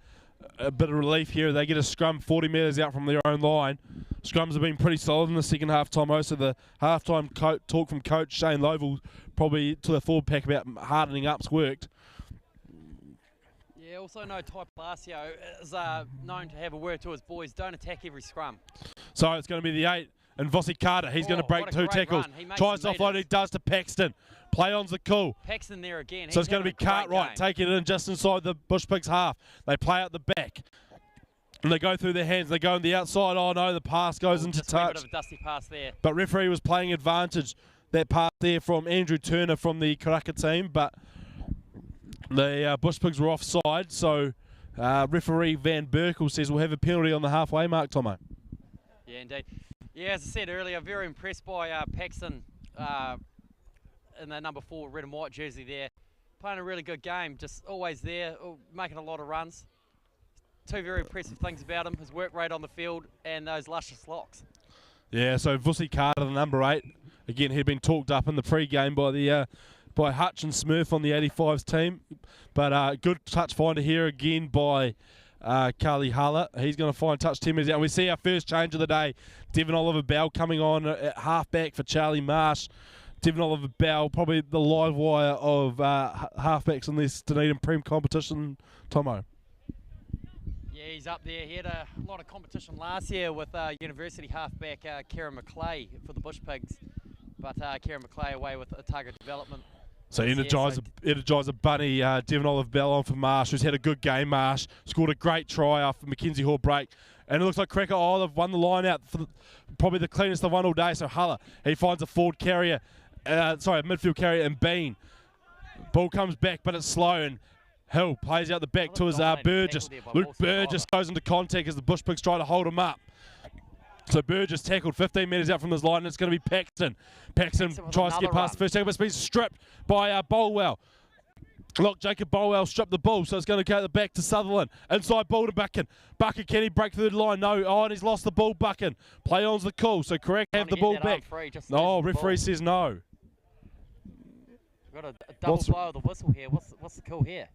bit of relief here. They get a scrum 40 metres out from their own line. Scrums have been pretty solid in the second half, Tomo. So the half-time talk from Coach Shane Lovell probably to the forward pack about hardening up's worked. Yeah, also know Ty Palacio is known to have a word to his boys. Don't attack every scrum. So it's going to be the 8. And Vossi Carter, he's going to break 2 tackles. Tries to offload, he does to Paxton. Play on's the call. Paxton there again. So it's going to be Cartwright taking it in just inside the Bush Pigs half. They play out the back. And they go through their hands. They go on the outside. Oh no, the pass goes into touch. Just a bit of a dusty pass there. But referee was playing advantage. That pass there from Andrew Turner from the Karaka team. But the Bush Pigs were offside. So referee Van Berkel says we'll have a penalty on the halfway mark, Tomo. Yeah, indeed. Yeah, as I said earlier, very impressed by Paxton in the number 4 red and white jersey there. Playing a really good game, just always there, making a lot of runs. 2 very impressive things about him, his work rate on the field and those luscious locks. Yeah, so Vossi Carter, the number 8, again, he'd been talked up in the pre-game by Hutch and Smurf on the 85s team. But good touch finder here again by Carly Huller. He's going to find touch 10 minutes out. And we see our first change of the day. Devon Oliver Bell coming on at halfback for Charlie Marsh. Devon Oliver Bell, probably the live wire of halfbacks in this Dunedin Prem competition, Tomo. Yeah, he's up there. He had a lot of competition last year with university halfback Kieran McClay for the Bush Pigs. But Kieran McClay away with a target development. So Energizer Bunny, Devon Oliver Bell on for Marsh, who's had a good game. Marsh scored a great try after Mackenzie Hall break. And it looks like Karaka, they've won the line out for probably the cleanest they've won all day. So Huller, he finds a forward carrier, a midfield carrier in Bean. Ball comes back, but it's slow, and Hill plays out the back to his Burgess. Luke Burgess goes into contact as the Bush Pigs try to hold him up. So Burgess tackled 15 metres out from his line, and it's going to be Paxton. Paxton tries to get past the first tackle, but it's been stripped by Bolwell. Look, Jacob Bolwell stripped the ball, so it's going to go back to Sutherland. Inside ball to Buchan. Buchan, can he break through the line? No. Oh, and he's lost the ball, Buchan. Play on's the call, so correct, have the ball back. No, referee says no. We've got a double blow of the whistle here. What's the call here?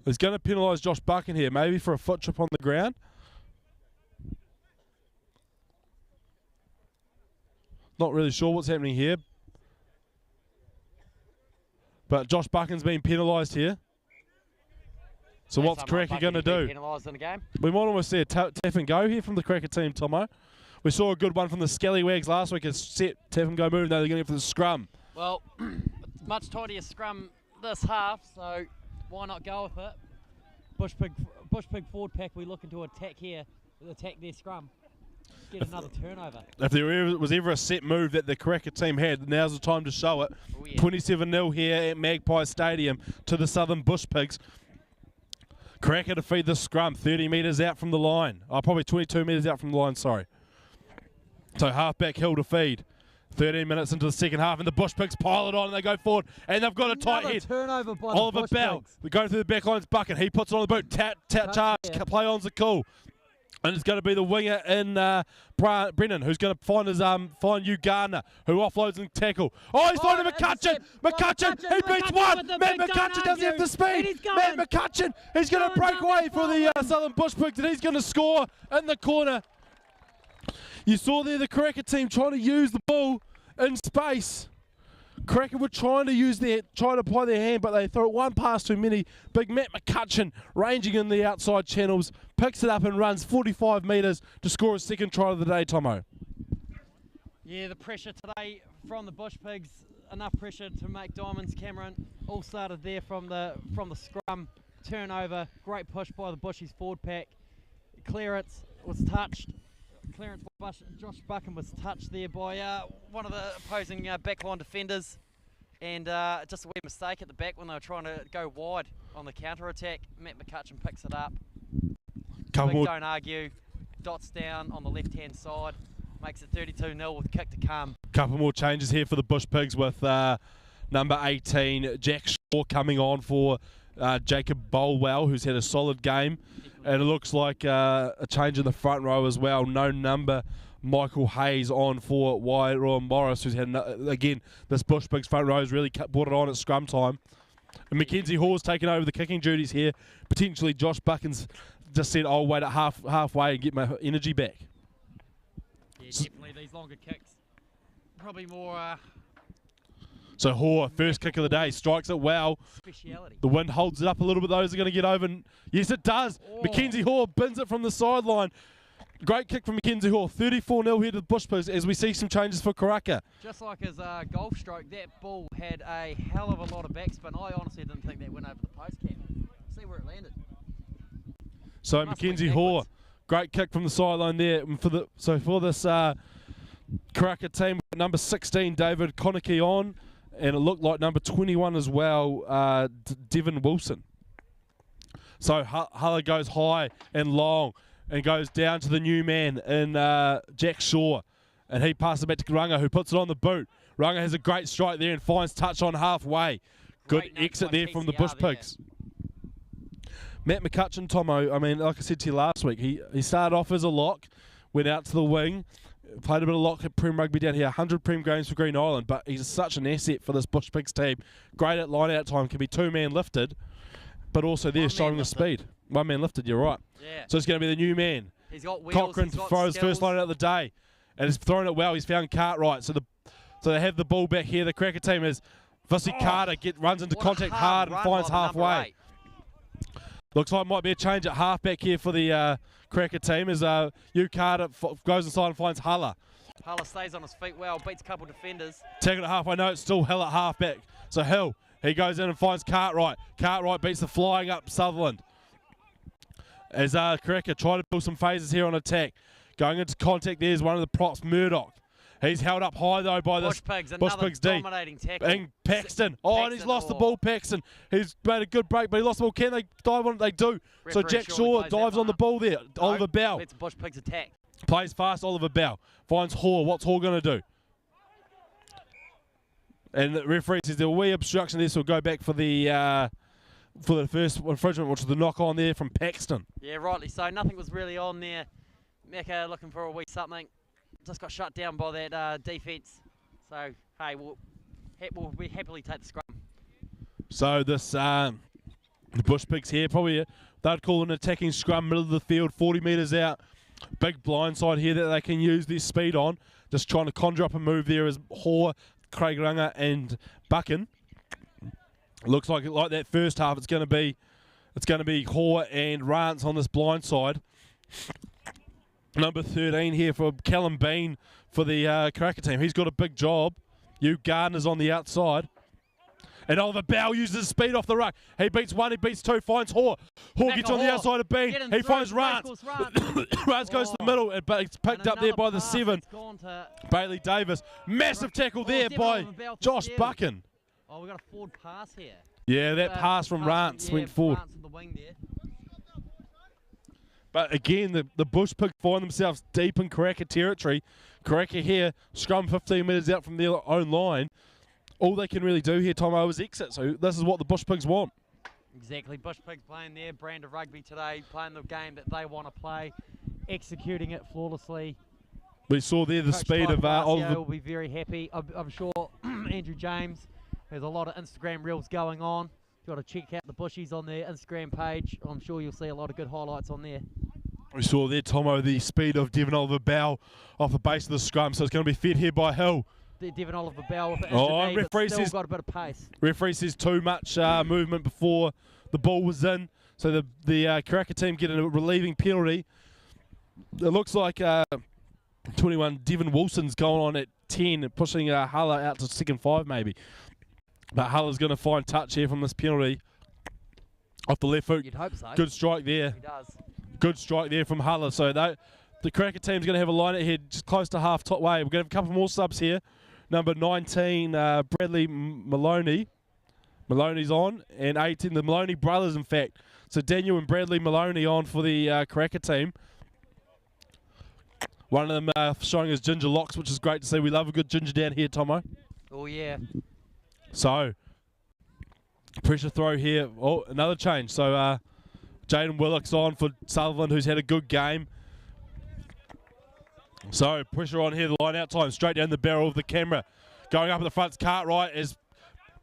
He's going to penalise Josh Buchan here, maybe for a foot trip on the ground. Not really sure what's happening here. But Josh Buchan's been penalised here. So what's Karaka going to do? Penalised in the game? We might almost see a tap and go here from the Karaka team, Tomo. We saw a good one from the Scallywags last week. A set tap and go move. Now they're going to go for the scrum. Well, much tidier scrum this half, so why not go with it? Bush Pig forward pack, we're looking to attack here, attack their scrum. Get another turnover. If there was ever a set move that the Karaka team had, now's the time to show it. Oh, yeah. 27-0 here at Magpie Stadium to the Southern Bush Pigs. Karaka to feed the scrum, 30 metres out from the line. Oh, probably 22 metres out from the line, sorry. So halfback Hill to feed. 13 minutes into the second half, and the Bush Pigs pile it on, and they go forward, and they've got a tight head. Turnover by Oliver the Bush Bell. Pigs. We go through the back line's bucket. He puts it on the boot. Charge. Yeah. Play on's a cool. And it's going to be the winger in Brennan, who's going to find Hugh Gardner, who offloads and tackle. Oh, he's finding McCutcheon. McCutcheon, he beats one. Matt McCutcheon doesn't have the speed. Matt McCutcheon, he's going to break away for the Southern Bush Pigs, and he's going to score in the corner. You saw there the Karaka team trying to use the ball in space. Karaka were trying to apply their hand, but they throw it one pass too many. Big Matt McCutcheon, ranging in the outside channels, picks it up and runs 45 metres to score his second try of the day, Tomo. Yeah, the pressure today from the Bush Pigs, enough pressure to make diamonds. Cameron all started there from the scrum. Turnover, great push by the Bushies forward pack. Clearance was touched. Clearance by Josh Buchan was touched there by one of the opposing backline defenders, and just a wee mistake at the back when they were trying to go wide on the counter attack. Matt McCutcheon picks it up. Don't argue. Dots down on the left hand side, makes it 32-0 with kick to come. Couple more changes here for the Bush Pigs with number 18 Jack Shaw coming on for Jacob Bolwell, who's had a solid game. And it looks like a change in the front row as well. No number Michael Hayes on for Wairoa Morris, who's had, again, this Bush Pigs front row has really brought it on at scrum time. And Mackenzie Hall's taken over the kicking duties here. Potentially Josh Buchan's just said, I'll wait at halfway and get my energy back. Yeah, definitely these longer kicks. Probably more... So Hoare, first kick of the day, strikes it well. Speciality. The wind holds it up a little bit. Those are going to get over. Yes, it does. Oh. Mackenzie Hoare bins it from the sideline. Great kick from Mackenzie Hoare. 34-0 here to the Bush Pigs as we see some changes for Karaka. Just like his golf stroke, that ball had a hell of a lot of backspin. I honestly didn't think that went over the post cap. See where it landed. So Mackenzie Hoare, great kick from the sideline there. And for this Karaka team, number 16 David Koniki on. And it looked like number 21 as well, Devin Wilson. So Huller goes high and long and goes down to the new man in Jack Shaw. And he passes it back to Runga, who puts it on the boot. Runga has a great strike there and finds touch on halfway. Good exit there from the Bush Pigs. Matt McCutcheon, Tomo, I mean, like I said to you last week, he started off as a lock, went out to the wing, played a bit of lock at Prem Rugby down here, 100 Prem games for Green Island, but he's such an asset for this Bush Pigs team. Great at line-out time, can be two-man lifted, but also there showing the speed. One-man lifted, you're right. Yeah. So it's going to be the new man. He's got wheels, Cochrane he's got throws skills. first line out of the day, and he's thrown it well. He's found Cartwright, so they have the ball back here. The Karaka team is Visi Carter runs into contact hard and finds halfway. Looks like it might be a change at halfback here for the Karaka team as Hugh Carter goes inside and finds Huller. Huller stays on his feet well, beats a couple defenders. Taking it halfway, no, it's still Hill at halfback. So Hill, he goes in and finds Cartwright. Cartwright beats the flying up Sutherland. As Karaka try to build some phases here on attack. Going into contact, there's one of the props, Murdoch. He's held up high though by this Bush Pigs dominating tackle. And Paxton. And he's lost the ball, Paxton. He's made a good break, but he lost the ball. Can they dive on it? They do. So Jack Shaw dives on the ball there. Oliver Bell. It's Bush Pigs attack. Plays fast, Oliver Bell. Finds Hoare. What's Hoare going to do? And the referee says there will be obstruction there, so we'll go back for the first infringement, which was the knock on there from Paxton. Yeah, rightly so. Nothing was really on there. Mecca looking for a wee something. Just got shut down by that defence. So, hey, we'll happily take the scrum. So this, the Bush Pigs here, probably they'd call an attacking scrum, middle of the field, 40 metres out. Big blind side here that they can use their speed on. Just trying to conjure up a move there as Hoare, Craig Runga and Buchan. Looks like that first half it's going to be Hoare and Rance on this blind side. Number 13 here for Callum Bean for the Karaka team. He's got a big job. Hugh Gardner's on the outside. And Oliver Bell uses speed off the ruck. He beats one, he beats two, finds Hoare. Hoare gets on the outside of Bean. He finds Rance. Rance goes to the middle, but it's picked up there by the 7. Bailey Davis. Massive tackle there by Josh Buchan. Oh, we got a forward pass here. Yeah, that pass from Rance went forward. Rance on the wing there. But again, the Bush Pigs find themselves deep in Karaka territory. Karaka here, scrum 15 metres out from their own line. All they can really do here, Tomo, is exit. So this is what the Bush Pigs want. Exactly. Bush Pigs playing their brand of rugby today, playing the game that they want to play, executing it flawlessly. We saw there the speed of Oliver. Will be very happy. I'm sure Andrew James has a lot of Instagram reels going on. You've got to check out the Bushies on their Instagram page. I'm sure you'll see a lot of good highlights on there. We saw there, Tomo, the speed of Devon Oliver Bow off the base of the scrum. So it's going to be fed here by Hill. Devon Oliver Bell with an referee still says got a bit of pace. Referee says too much movement before the ball was in, so the Karaka team get a relieving penalty. It looks like 21 Devon Wilson's going on at 10, pushing Hulla out to second 5 maybe. But Hulla's going to find touch here from this penalty off the left foot. You'd hope so. Good strike there. He does. Good strike there from Hulla. So the Karaka team's going to have a line ahead just close to half top way. We're going to have a couple more subs here. Number 19, Bradley Maloney. Maloney's on. And 18, the Maloney brothers, in fact. So Daniel and Bradley Maloney on for the Karaka team. One of them showing his ginger locks, which is great to see. We love a good ginger down here, Tomo. Oh, yeah. So, pressure throw here. Oh, another change. So, Jaden Willock's on for Sutherland, who's had a good game. So, pressure on here, the line out time, straight down the barrel of the camera. Going up at the front's Cartwright as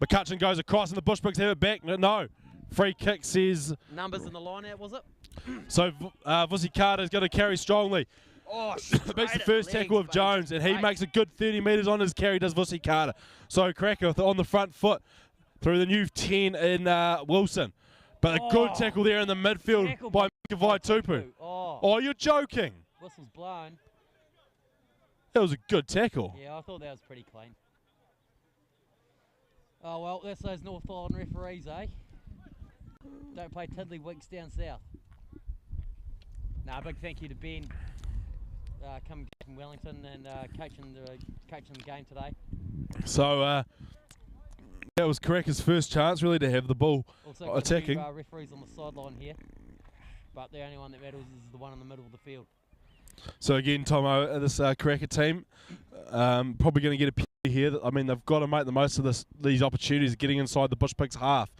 McCutcheon goes across and the Bush Pigs have it back. No. Free kick says... Numbers in the line out, was it? So, Vusi Carter's going to carry strongly. Oh, beats the first tackle of Jones, and he makes a good 30 metres on his carry, does Vusi Carter. So, Karaka on the front foot through the new 10 in Wilson. But a good tackle there in the midfield by Mikavai Tupu. Oh, you're joking. Whistle's blown. That was a good tackle. Yeah, I thought that was pretty clean. Oh, well, that's those North Island referees, eh? Don't play tiddlywinks down south. Nah, big thank you to Ben coming from Wellington and coaching the game today. So, that was Karaka's first chance, really, to have the ball also attacking. Also, referees on the sideline here, but the only one that matters is the one in the middle of the field. So again, Tomo, this Karaka team probably going to get a penalty here. I mean, they've got to make the most of these opportunities, getting inside the Bush Pigs half.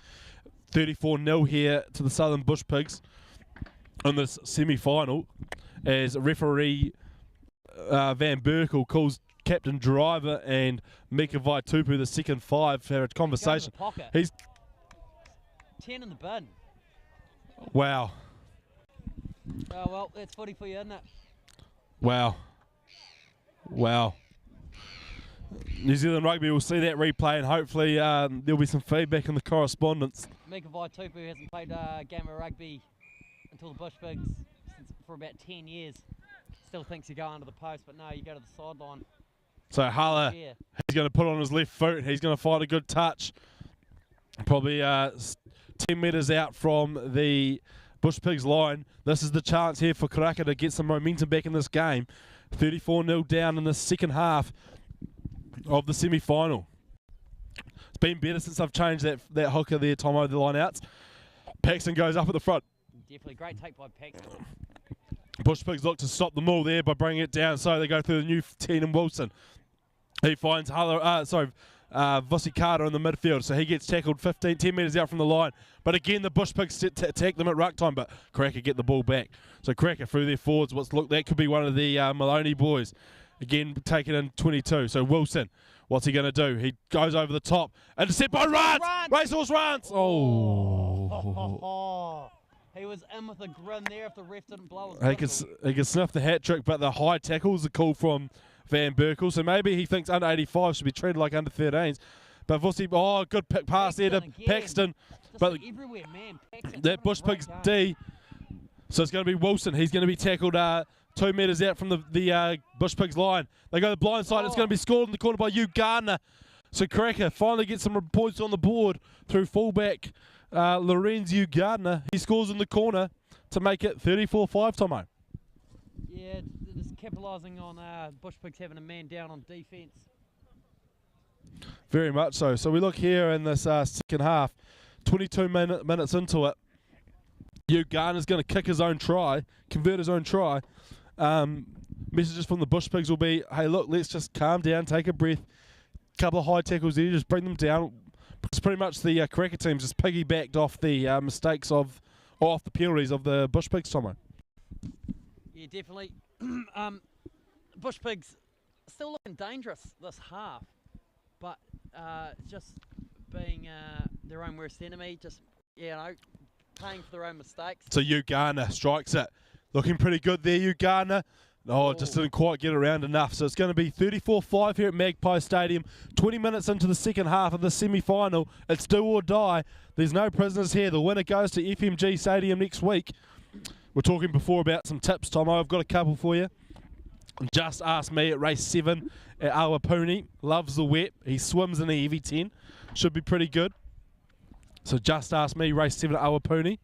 34-0 here to the Southern Bush Pigs in this semi-final, as referee Van Berkel calls Captain Driver and Mika Vaitupu, the second 5, for a conversation. He's 10 in the bin. Wow. Oh, well, that's footy for you, isn't it? Wow. Wow. New Zealand Rugby will see that replay, and hopefully there'll be some feedback in the correspondence. Mika Vaitupu hasn't played a game of rugby until the Bush Pigs for about 10 years. Still thinks you go under the post, but no, you go to the sideline. So Hala, he's going to put on his left foot. He's going to find a good touch. Probably 10 metres out from the Bush Pigs line. This is the chance here for Karaka to get some momentum back in this game. 34-0 down in the second half of the semi-final. It's been better since I've changed that hooker there, Tomo, the line-outs. Paxton goes up at the front. Definitely great take by Paxton. Bush Pigs look to stop the maul there by bringing it down, so they go through the new 10 and Wilson. He finds Vusi Carter in the midfield, so he gets tackled 10 metres out from the line. But again, the Bush Pigs attack them at ruck time, but Karaka get the ball back. So Karaka through their forwards. That could be one of the Maloney boys. Again, taken in 22. So Wilson, what's he going to do? He goes over the top. Intercept by Rance! Racehorse Rance! Oh. He was in with a grin there if the ref didn't blow his whistle. He can sniff the hat trick, but the high tackle's a call from Van Berkel. So maybe he thinks under 85 should be treated like under 13s. But Vusi, good pick pass there to Paxton. But everywhere, man. Paxton, that Bush Pigs D. So it's going to be Wilson. He's going to be tackled 2 metres out from the Bush Pigs line. They go to the blind side. It's going to be scored in the corner by Hugh Gardner. So Karaka finally gets some points on the board through fullback Lorenzo Gardner. He scores in the corner to make it 34-5, Tomo. Yeah, just capitalising on Bush Pigs having a man down on defence. Very much so. So we look here in this second half, 22 minutes into it. Gardner's going to kick his own try, convert his own try. Messages from the Bush Pigs will be, hey, look, let's just calm down, take a breath. Couple of high tackles there, just bring them down. Because pretty much the Karaka team's just piggybacked off the mistakes of, or off the penalties of the Bush Pigs, Tomo. Yeah, definitely. Bush Pigs still looking dangerous this half, but just being their own worst enemy, just, paying for their own mistakes. So Gardner strikes it. Looking pretty good there, Gardner. Oh, just didn't quite get around enough. So it's going to be 34-5 here at Magpie Stadium. 20 minutes into the second half of the semi-final. It's do or die. There's no prisoners here. The winner goes to FMG Stadium next week. We're talking before about some tips, Tomo. I've got a couple for you. Just ask me at race 7 at Awapuni. Loves the wet. He swims in the EV10. Should be pretty good. So just ask me, race 7 at Awapuni.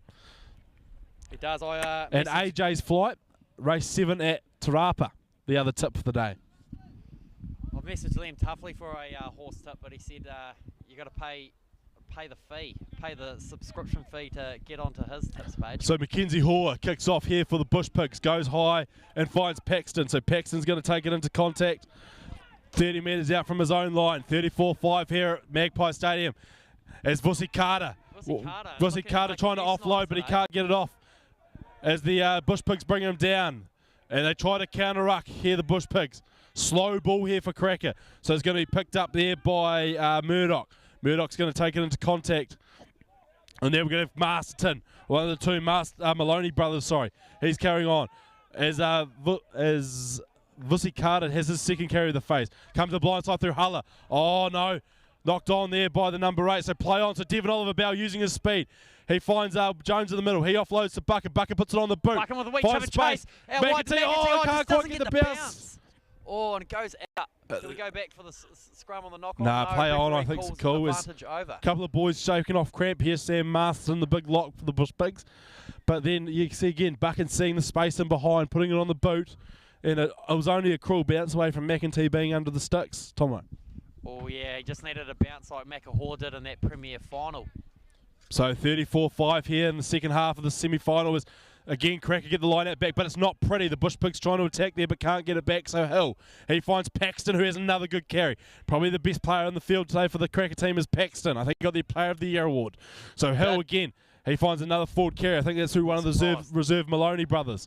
It does. And AJ's flight, race 7 at Tarapa, the other tip for the day. I've messaged Liam toughly for a horse tip, but he said you got to pay the fee, pay the subscription fee to get onto his tips page. So Mackenzie Hoare kicks off here for the Bush Pigs, goes high and finds Paxton. So Paxton's going to take it into contact. 30 metres out from his own line. 34-5 here at Magpie Stadium. As Vusi Carter trying to offload, but he can't get it off. As the Bush Pigs bring him down. And they try to counter-ruck here, the Bush Pigs. Slow ball here for Karaka. So it's going to be picked up there by Murdoch. Murdoch's going to take it into contact. And then we're going to have Masterton, one of the two Maloney brothers, sorry. He's carrying on. As Vusi Carter has his second carry of the face. Comes the blindside through Huller. Oh, no. Knocked on there by the number 8. So play on. So Devon Oliver Bell using his speed. He finds Jones in the middle. He offloads to Bucket. Bucket puts it on the boot. Bucket with a weak tip chase. McAtee, can't quite get the bounce. Oh, and it goes out. Do we go back for the scrum on the knock-on? Nah, play on. I think it's cool. A couple of boys shaking off cramp here. Sam Masterson, the big lock for the Bush Pigs. But then you can see again, Bucket seeing the space in behind, putting it on the boot. And it was only a cruel bounce away from McEntee being under the sticks, Tomo. Oh, yeah, he just needed a bounce like Macahor did in that Premier final. So 34-5 here in the second half of the semi-final. Is again, Karaka get the line out back, but it's not pretty. The Bush Pigs trying to attack there, but can't get it back. So Hill, he finds Paxton, who has another good carry. Probably the best player on the field today for the Karaka team is Paxton. I think he got the Player of the Year award. So Hill again, he finds another forward carry. I think that's through one of the reserve Maloney brothers.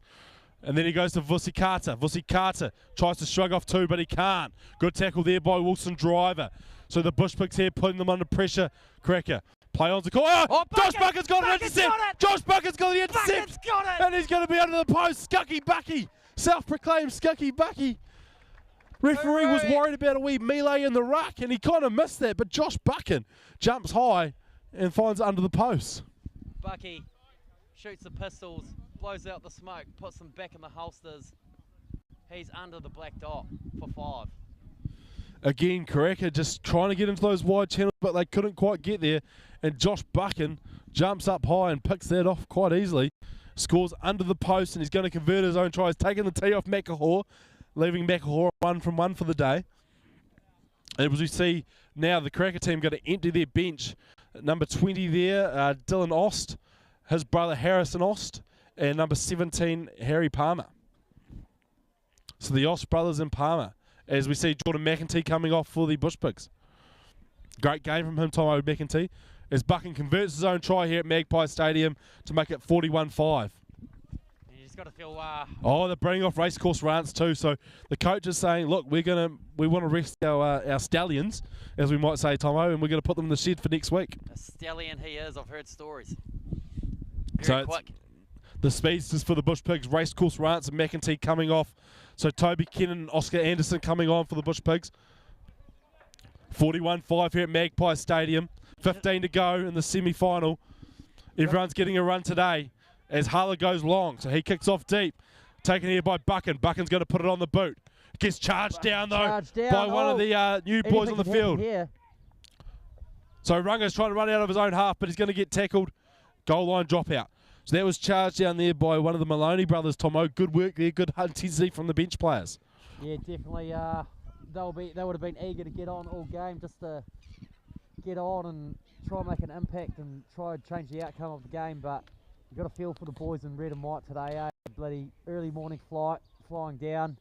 And then he goes to Vusi Carter. Vusi Carter tries to shrug off two, but he can't. Good tackle there by Wilson Driver. So the Bush Pigs here putting them under pressure. Karaka. Play on to call. Oh, Josh Bucket's got an intercept. Josh Bucket's got the intercept. And he's going to be under the post. Scucky Bucky. Self-proclaimed Scucky Bucky. Referee was worried about a wee melee in the ruck, and he kind of missed that. But Josh Bucken jumps high and finds it under the post. Bucky shoots the pistols, blows out the smoke, puts them back in the holsters. He's under the black dot for 5. Again, Karaka just trying to get into those wide channels, but they couldn't quite get there. And Josh Bucken jumps up high and picks that off quite easily. Scores under the post, and he's going to convert his own try. He's taking the tee off Macahor, leaving Macahor 1 from 1 for the day. And as we see now, the Karaka team going to empty their bench. Number 20 there, Dylan Ost, his brother Harrison Ost, and number 17, Harry Palmer. So the Ost brothers in Palmer. As we see Jordan McEntee coming off for the Bush Pigs. Great game from him, Tomo McEntee, as Bucken converts his own try here at Magpie Stadium to make it 41-5. You just got to feel... Oh, they're bringing off racecourse rants too. So the coach is saying, look, we want to rest our stallions, as we might say, Tomo, and we're going to put them in the shed for next week. A stallion he is. I've heard stories. Very quick. The speedsters for the Bush Pigs, racecourse rants and McEntee coming off. So Toby Kennan and Oscar Anderson coming on for the Bush Pigs. 41-5 here at Magpie Stadium. 15 to go in the semi-final. Everyone's getting a run today as Harler goes long. So he kicks off deep. Taken here by Bucken. Bucken's going to put it on the boot. Gets charged down though by one of the new boys on the field. So Runga's trying to run out of his own half, but he's going to get tackled. Goal line dropout. So that was charged down there by one of the Maloney brothers, Tomo. Good work there, good intensity from the bench players. Yeah, definitely. They would have been eager to get on all game, just to get on and try and make an impact and try and change the outcome of the game. But you've got to feel for the boys in red and white today. Bloody early morning flight, flying down.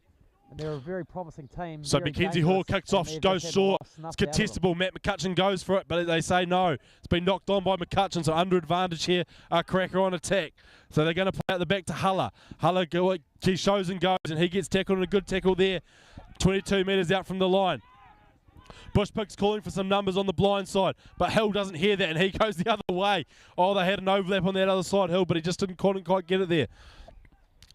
And they're a very promising team. So Mackenzie Hall kicks off, goes short. It's contestable. Matt McCutcheon goes for it, but they say no. It's been knocked on by McCutcheon, so under advantage here. Karaka on attack. So they're going to play out the back to Hulla. Hulla, he shows and goes, and he gets tackled, and a good tackle there. 22 metres out from the line. Bushpick's calling for some numbers on the blind side, but Hill doesn't hear that, and he goes the other way. Oh, they had an overlap on that other side, Hill, but he just didn't quite get it there.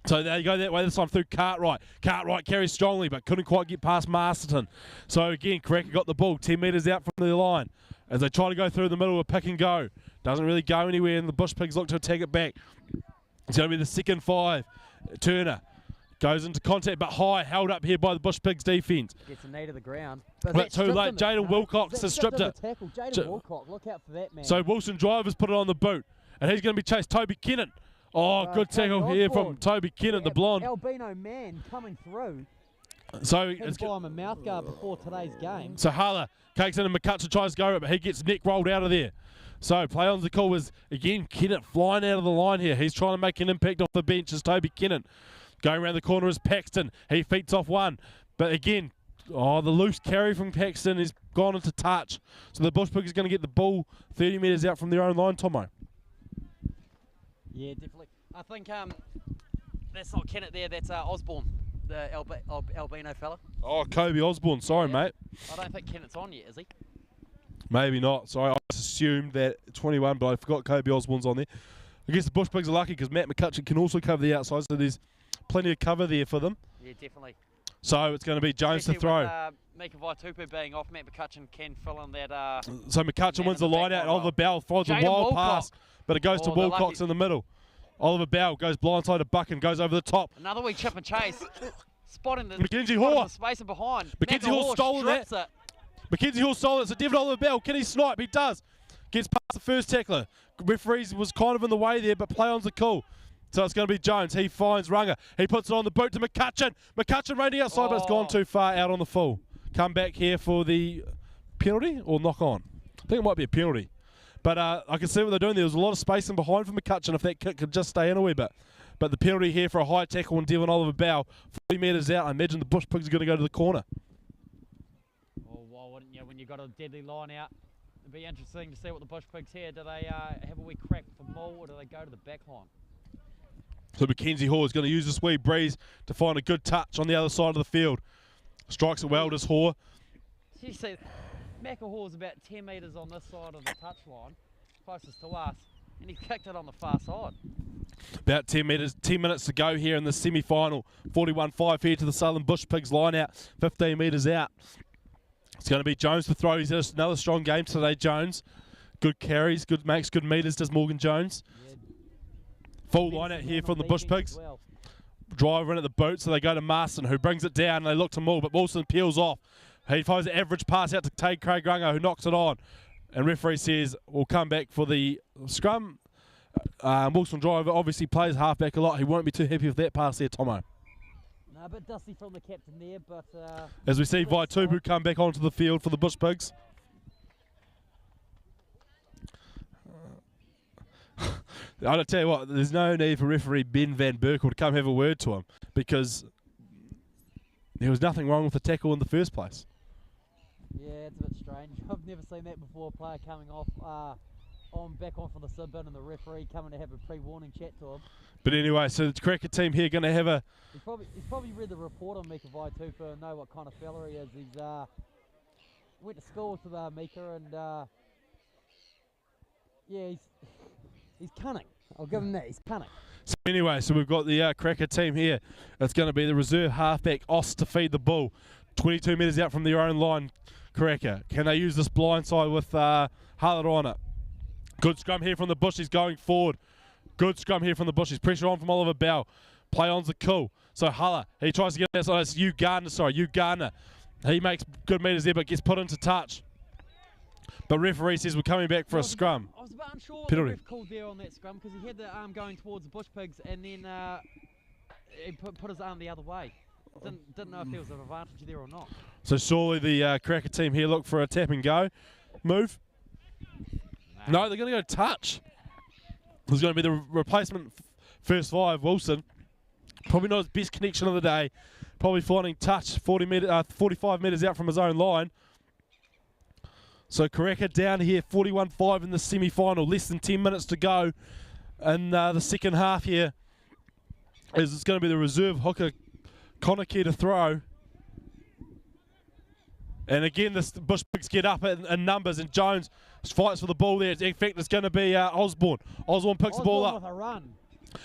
So they go that way this time through Cartwright. Cartwright carries strongly, but couldn't quite get past Masterton. So again, Karaka got the ball 10 metres out from the line as they try to go through the middle with pick and go. Doesn't really go anywhere, and the Bushpigs look to attack it back. It's going to be the second 5. Turner goes into contact, but high, held up here by the Bushpigs defence. Gets a knee to the ground. But too late. Jaden Wilcox has stripped it. Jaden Wilcox, look out for that, man. So Wilson Drivers put it on the boot, and he's going to be chased. Toby Kennan. Oh, good tackle here from Toby Kennan, the blonde. Albino man coming through. So it's by him a mouth guard before today's game. So Hulla takes in and McCutcheon tries to go, but he gets neck rolled out of there. So play on the call was, again, Kennan flying out of the line here. He's trying to make an impact off the bench as Toby Kennan. Going around the corner is Paxton. He feeds off one. But again, the loose carry from Paxton is gone into touch. So the Bushpigs is going to get the ball 30 metres out from their own line, Tomo. Yeah, definitely. I think that's not Kennett there, that's Osborne, the albino fella. Oh, Kobe Osborne, sorry, mate. I don't think Kennett's on yet, is he? Maybe not. Sorry, I just assumed that 21, but I forgot Kobe Osborne's on there. I guess the Bushpigs are lucky because Matt McCutcheon can also cover the outside, so there's plenty of cover there for them. Yeah, definitely. So it's going to be Jones to throw. With, Mika Vaitupu being off, Matt McCutcheon can fill in that. So McCutcheon wins the line out. Oliver Bell finds a wild pass, but it goes to Wilcox in the middle. Oliver Bell goes blindside to Buck and goes over the top. Another weak chip and chase. Spotting the Mackenzie Hall. Space and behind. Mackenzie Hall stole that. Mackenzie Hall stole it. So David Oliver Bell, can he snipe? He does. Gets past the first tackler. Referees was kind of in the way there, but play-ons are cool. So it's going to be Jones. He finds Runga. He puts it on the boot to McCutcheon. McCutcheon raining outside, but it's gone too far out on the full. Come back here for the penalty or knock on. I think it might be a penalty. But I can see what they're doing. There was a lot of space in behind for McCutcheon if that kick could just stay in a wee bit. But the penalty here for a high tackle on Devon Oliver Bow, 40 metres out. I imagine the Bushpigs are going to go to the corner. Well, why wouldn't you when you've got a deadly line out? It'd be interesting to see what the Bushpigs here. Do they have a wee crack for Mull or do they go to the back line? So Mackenzie Hall is going to use this wee breeze to find a good touch on the other side of the field. Strikes it well, does Hall. You see, Macahaw's about 10 metres on this side of the touchline, closest to us, and he kicked it on the far side. About 10 minutes to go here in the semi-final. 41-5 here to the Southern Bushpigs line out, 15 metres out. It's going to be Jones to throw. He's had another strong game today, Jones. Good carries, makes good metres, does Morgan Jones. Yeah. Full line out here from the Bushpigs. Well. Driver in at the boot, so they go to Marston, who brings it down, and they look to Mull, but Wilson peels off. He finds the average pass out to Craig Runga, who knocks it on. And referee says, we'll come back for the scrum. Wilson Driver obviously plays halfback a lot. He won't be too happy with that pass there, Tomo. No, a bit dusty from the captain there, but... as we see Vaitupu come back onto the field for the Bushpigs. I'll tell you what, there's no need for referee Ben Van Berkel to come have a word to him because there was nothing wrong with the tackle in the first place. Yeah, it's a bit strange. I've never seen that before, a player coming off back on for the sub bin and the referee coming to have a pre-warning chat to him. But anyway, so the cricket team here going to have a... He's probably read the report on Mika Vaitupu and know what kind of fella he is. He's went to school with Mika and yeah, he's cunning. I'll give him that. He's cunning. So anyway, so we've got the Cracker team here. It's going to be the reserve halfback, Oss, to feed the ball. 22 metres out from their own line, Cracker. Can they use this blindside with Huller on it? Good scrum here from the Bushies going forward. Good scrum here from the Bushies. Pressure on from Oliver Bell. Play on's the cool. So Huller, he tries to get outside. It's Hugh Gardner. He makes good metres there, but gets put into touch. But referee says we're coming back for a scrum. I was a bit unsure what Penalty. the ref called there on that scrum because he had the arm going towards the Bush Pigs and then he put his arm the other way. Didn't know if there was an advantage there or not. So surely the Karaka team here look for a tap and go move. No, they're going to go touch. There's going to be the replacement first five, Wilson. Probably not his best connection of the day. Probably finding touch 45 metres out from his own line. So Karaka down here, 41-5 in the semi-final. Less than 10 minutes to go in the second half here. As it's going to be the reserve hooker, Konaki, to throw. And again, the Bush Pigs get up in numbers, and Jones fights for the ball there. In fact, it's going to be Osborne. Osborne picks the ball up. With a run.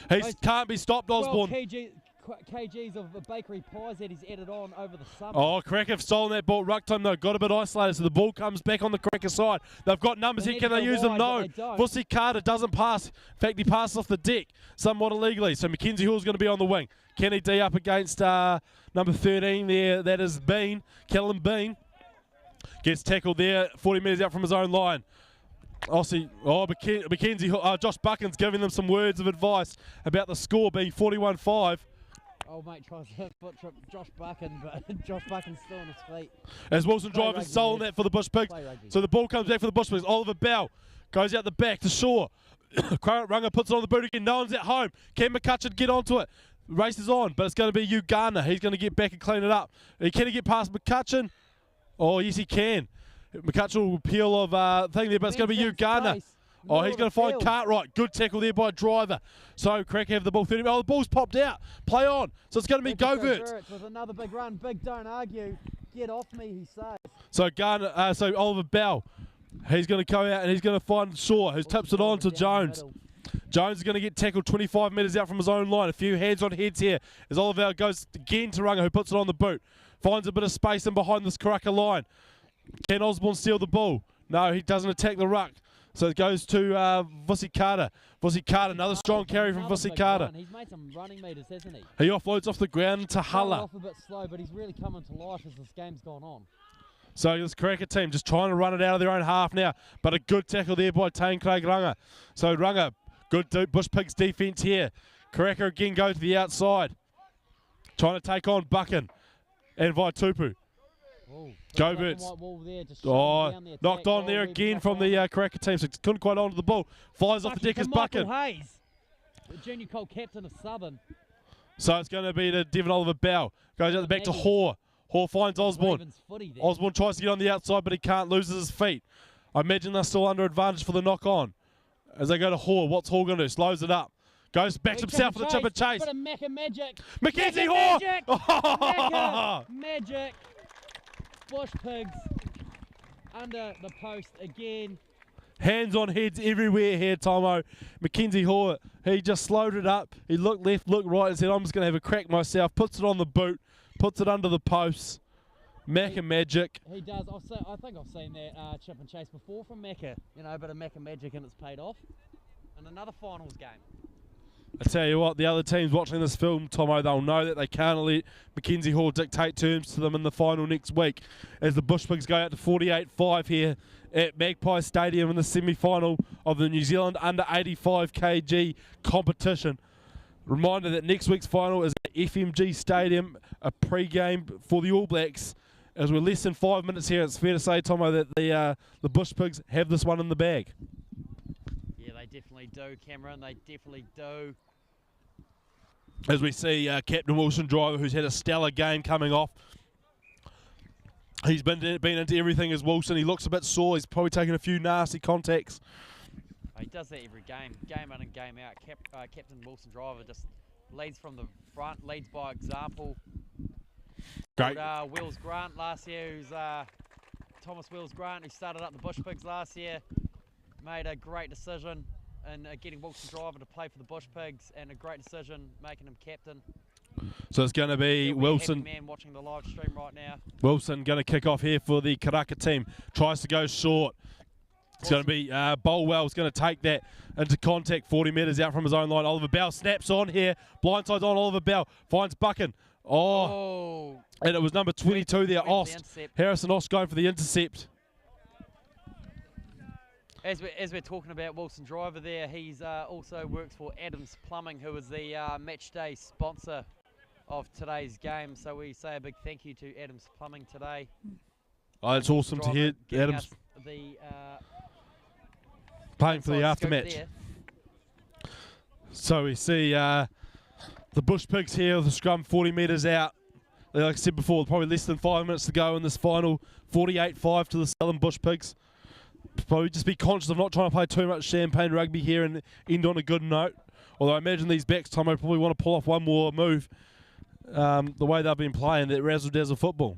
He can't be stopped, Osborne. kgs of bakery pies that he's added on over the summer. Oh, Karaka have stolen that ball. Ruck time, though, got a bit isolated, so the ball comes back on the Karaka side. They've got numbers here. Can they use them? No. Vusi Carter doesn't pass. In fact, he passes off the deck somewhat illegally. So Mackenzie Hall's going to be on the wing. Kenny D up against number 13 there. That is Bean. Callum Bean gets tackled there, 40 metres out from his own line. Mackenzie, Josh Buchan's giving them some words of advice about the score being 41-5. Old mate tries to foot trip Josh Buchan, but Josh Buchan's still on his feet. As Wilson Driver's stolen that for the Bush Pigs. So the ball comes back for the Bush Pigs. Oliver Bell goes out the back to Shaw. Runga puts it on the boot again. No one's at home. Can McCutcheon get onto it? Race is on, but it's going to be Uganda. He's going to get back and clean it up. Can he get past McCutcheon? Oh, yes, he can. McCutcheon will peel of thing there, but it's going to be Uganda. Oh, he's going to find Cartwright. Good tackle there by Driver. So Karaka have the ball 30. Oh, the ball's popped out. Play on. So it's going to be Govert. With another big run. Big, don't argue. Get off me, he says. So so Oliver Bell, he's going to go out and he's going to find Shaw, who tips it on to Jones. Jones is going to get tackled 25 metres out from his own line. A few heads on heads here as Oliver goes again to Runga, who puts it on the boot. Finds a bit of space in behind this Karaka line. Can Osborne steal the ball? No, he doesn't attack the ruck. So it goes to Vusi Carter. Vusi Carter, another strong carry from Vusi Carter. He's made some running meters, hasn't he? He offloads off the ground to Hulla. Off a bit slow, but he's really coming to life as this game's gone on. So this Karaka team just trying to run it out of their own half now. But a good tackle there by Tane Craig Runga. So Runga, good Bush Pigs defence here. Karaka again goes to the outside. Trying to take on Buchan and Vaitupu. Govert. Knocked on there again from the Karaka team, so couldn't quite onto the ball. Flies off the deck as Buchan. Hayes, the junior Colt captain of Southern. So it's going to be to Devon Oliver Bell. Goes out the back to Hoare. Hoare finds Osborne. Osborne tries to get on the outside, but he can't, loses his feet. I imagine they're still under advantage for the knock on. As they go to Hoare, what's Hoare going to do? Slows it up. Goes back himself for the chip and chase. Bit of Macca magic. Mackenzie Hoare! Macca magic. Bush Pigs under the post again. Hands on heads everywhere here, Tomo. Mackenzie Hoare, he just slowed it up. He looked left, looked right, and said, I'm just going to have a crack myself. Puts it on the boot, puts it under the post. Macca magic. He does. I think I've seen that chip and chase before from Macca. You know, a bit of Macca magic, and it's paid off. And another finals game. I tell you what, the other teams watching this film, Tomo, they'll know that they can't let Mackenzie Hall dictate terms to them in the final next week as the Bush Pigs go out to 48-5 here at Magpie Stadium in the semi-final of the New Zealand under 85kg competition. Reminder that next week's final is at FMG Stadium, a pre-game for the All Blacks. As we're less than 5 minutes here, it's fair to say, Tomo, that the Bush Pigs have this one in the bag. Yeah, they definitely do, Cameron. They definitely do. As we see Captain Wilson Driver, who's had a stellar game coming off. He's been into everything as Wilson. He looks a bit sore. He's probably taken a few nasty contacts. He does that every game in and game out. Captain Wilson Driver just leads from the front, leads by example. Great. Wills Grant last year, who's Thomas Wills Grant, who started up the Bush Pigs last year. Made a great decision in getting Wilson Driver to play for the Bush Pigs, and a great decision making him captain. So it's going to be Wilson. Happy man watching the live stream right now. Wilson going to kick off here for the Karaka team. Tries to go short. It's going to be Bolwell's going to take that into contact 40 metres out from his own line. Oliver Bell snaps on here. Blindsides on Oliver Bell. Finds Buchan. And it was number 22 there, Ost. Harrison Ost going for the intercept. As we're talking about Wilson Driver there, he's also works for Adams Plumbing, who is the match day sponsor of today's game. So we say a big thank you to Adams Plumbing today. Oh, it's awesome to hear Adams the playing for the aftermatch. So we see the Bush Pigs here with the scrum 40 metres out. Like I said before, probably less than 5 minutes to go in this final. 48-5 to the Southern Bush Pigs. Probably just be conscious of not trying to play too much champagne rugby here and end on a good note. Although I imagine these backs, Tomo, probably want to pull off one more move. The way they've been playing that razzle-dazzle football.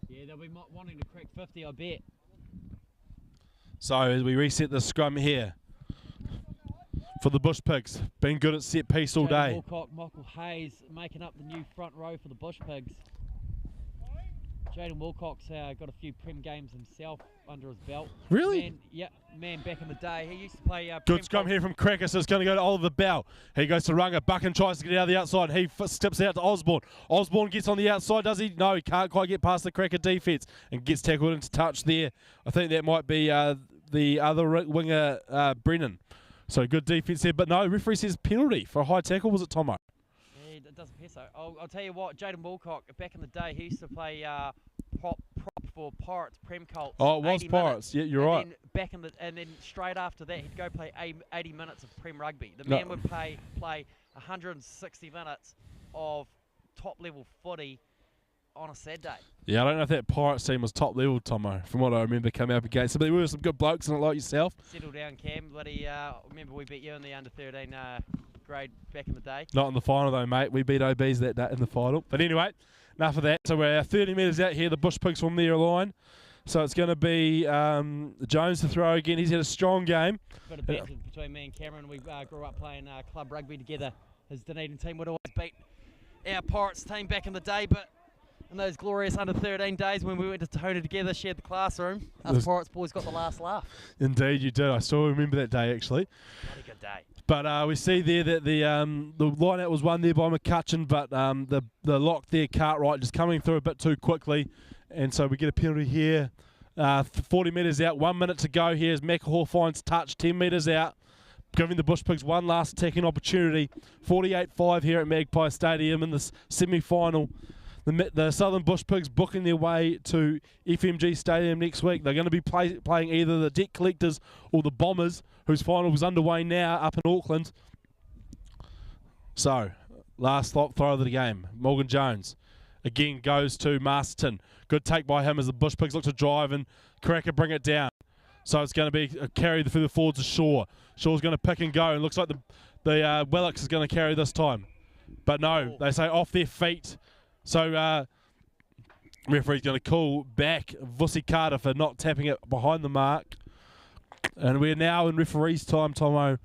Yeah, they'll be wanting to crack 50, I bet. So as we reset the scrum here for the Bush Pigs, been good at set piece all day. Walcott, Michael Hayes making up the new front row for the Bush Pigs. Jaden Wilcock's got a few Prem games himself under his belt. Really? Man back in the day. He used to play good scrum here from Karaka, so it's going to go to Oliver Bell. He goes to Runga. Buchan tries to get out of the outside. He steps out to Osborne. Osborne gets on the outside, does he? No, he can't quite get past the Karaka defence and gets tackled into touch there. I think that might be the other winger, Brennan. So good defence there, but no, referee says penalty for a high tackle. Was it Tomo? It doesn't appear so. I'll tell you what, Jaden Wilcock, back in the day, he used to play prop for Pirates, Prem Colts. Oh, it was Pirates. Yeah, you're right. And then straight after that, he'd go play 80 minutes of Prem rugby. The man would play 160 minutes of top-level footy on a Saturday. Yeah, I don't know if that Pirates team was top level, Tomo, from what I remember coming up against. But there were some good blokes in it like yourself. Settle down, Cam. Bloody, remember we beat you in the under-13 grade back in the day. Not in the final though, mate. We beat OBs that day in the final. But anyway, enough of that. So we're 30 metres out here. The Bush Pigs from their line. So it's going to be Jones to throw again. He's had a strong game. Bit of banter between me and Cameron. We grew up playing club rugby together. His Dunedin team would always beat our Pirates team back in the day, but in those glorious under-13 days when we went to Tona together, shared the classroom, us Pirates boys got the last laugh. Indeed, you did. I still remember that day, actually. What a good day. But we see there that the line-out was won there by McCutcheon, but the lock there, Cartwright, just coming through a bit too quickly. And so we get a penalty here. 40 metres out, 1 minute to go here as McElhaw finds touch, 10 metres out, giving the Bush Pigs one last attacking opportunity. 48-5 here at Magpie Stadium in the semi-final. The Southern Bush Pigs booking their way to FMG Stadium next week. They're going to be playing either the Debt Collectors or the Bombers, whose final is underway now up in Auckland. So, last throw of the game. Morgan Jones again goes to Masterton. Good take by him as the Bush Pigs look to drive and Karaka bring it down. So it's going to be a carry through the forwards to Shaw. Shaw's going to pick and go. It looks like the Willocks is going to carry this time. But no, they say off their feet. So referee's going to call back Vussi Carter for not tapping it behind the mark. And we're now in referee's time, Tomo.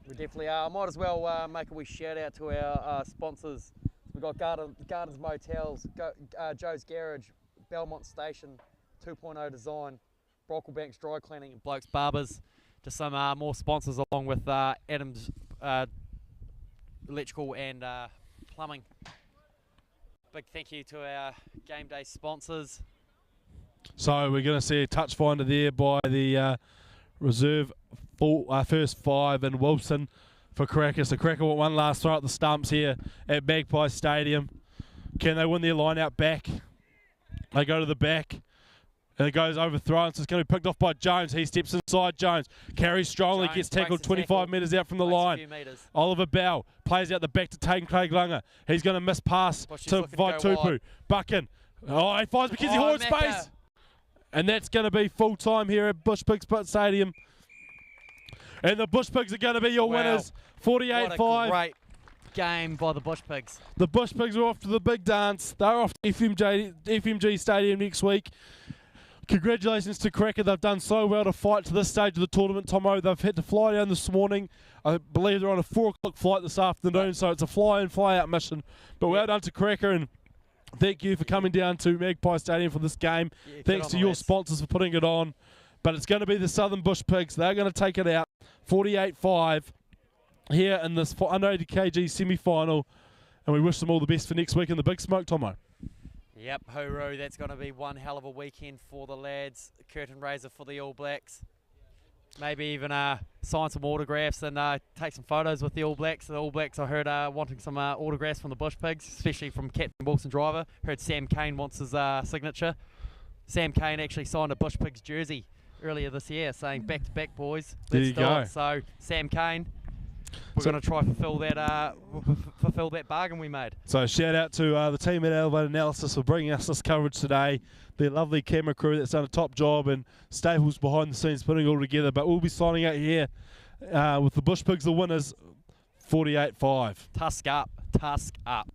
We definitely are. I might as well make a wee shout out to our sponsors. We've got Gardens Motels, Joe's Garage, Belmont Station, 2.0 Design, Brocklebank's Dry Cleaning, and Blokes Barbers. Just some more sponsors along with Adams Electrical and Plumbing. Big thank you to our game day sponsors. So we're going to see a touch finder there by the reserve first five and Wilson for Karaka. So Karaka want one last throw at the stumps here at Magpie Stadium. Can they win their line out back? They go to the back. And it goes overthrown, so it's going to be picked off by Jones. He steps inside Jones. Carries strongly, gets tackled 25 metres out from the line. Oliver Bell plays out the back to Taden Craig Lunger. He's going to miss pass to Vaitupu. Buchan. Oh, he finds Mackenzie Hall in space. And that's going to be full time here at Bush Pigs Stadium. And the Bush Pigs are going to be your winners. 48-5. What a great game by the Bush Pigs. The Bush Pigs are off to the big dance. They're off to FMG Stadium next week. Congratulations to Karaka. They've done so well to fight to this stage of the tournament, Tomo. They've had to fly down this morning. I believe they're on a 4 o'clock flight this afternoon, so it's a fly-in, fly-out mission. But well done to Karaka, and thank you for coming down to Magpie Stadium for this game. Thanks to your sponsors for putting it on. But it's going to be the Southern Bush Pigs. They're going to take it out 48-5 here in this under 80 kg semi-final. And we wish them all the best for next week in the Big Smoke, Tomo. Yep, hooroo, that's going to be one hell of a weekend for the lads. Curtain raiser for the All Blacks. Maybe even sign some autographs and take some photos with the All Blacks. The All Blacks, I heard, wanting some autographs from the Bush Pigs, especially from Captain Wilson Driver. Heard Sam Cane wants his signature. Sam Cane actually signed a Bush Pigs jersey earlier this year saying back to back, boys. Let's do it. So Sam Cane, we're going to try fulfill that bargain we made. So shout out to the team at Elevated Analysis for bringing us this coverage today. The lovely camera crew that's done a top job, and Staples behind the scenes putting it all together. But we'll be signing out here with the Bush Pigs the winners, 48-5. Tusk up, tusk up.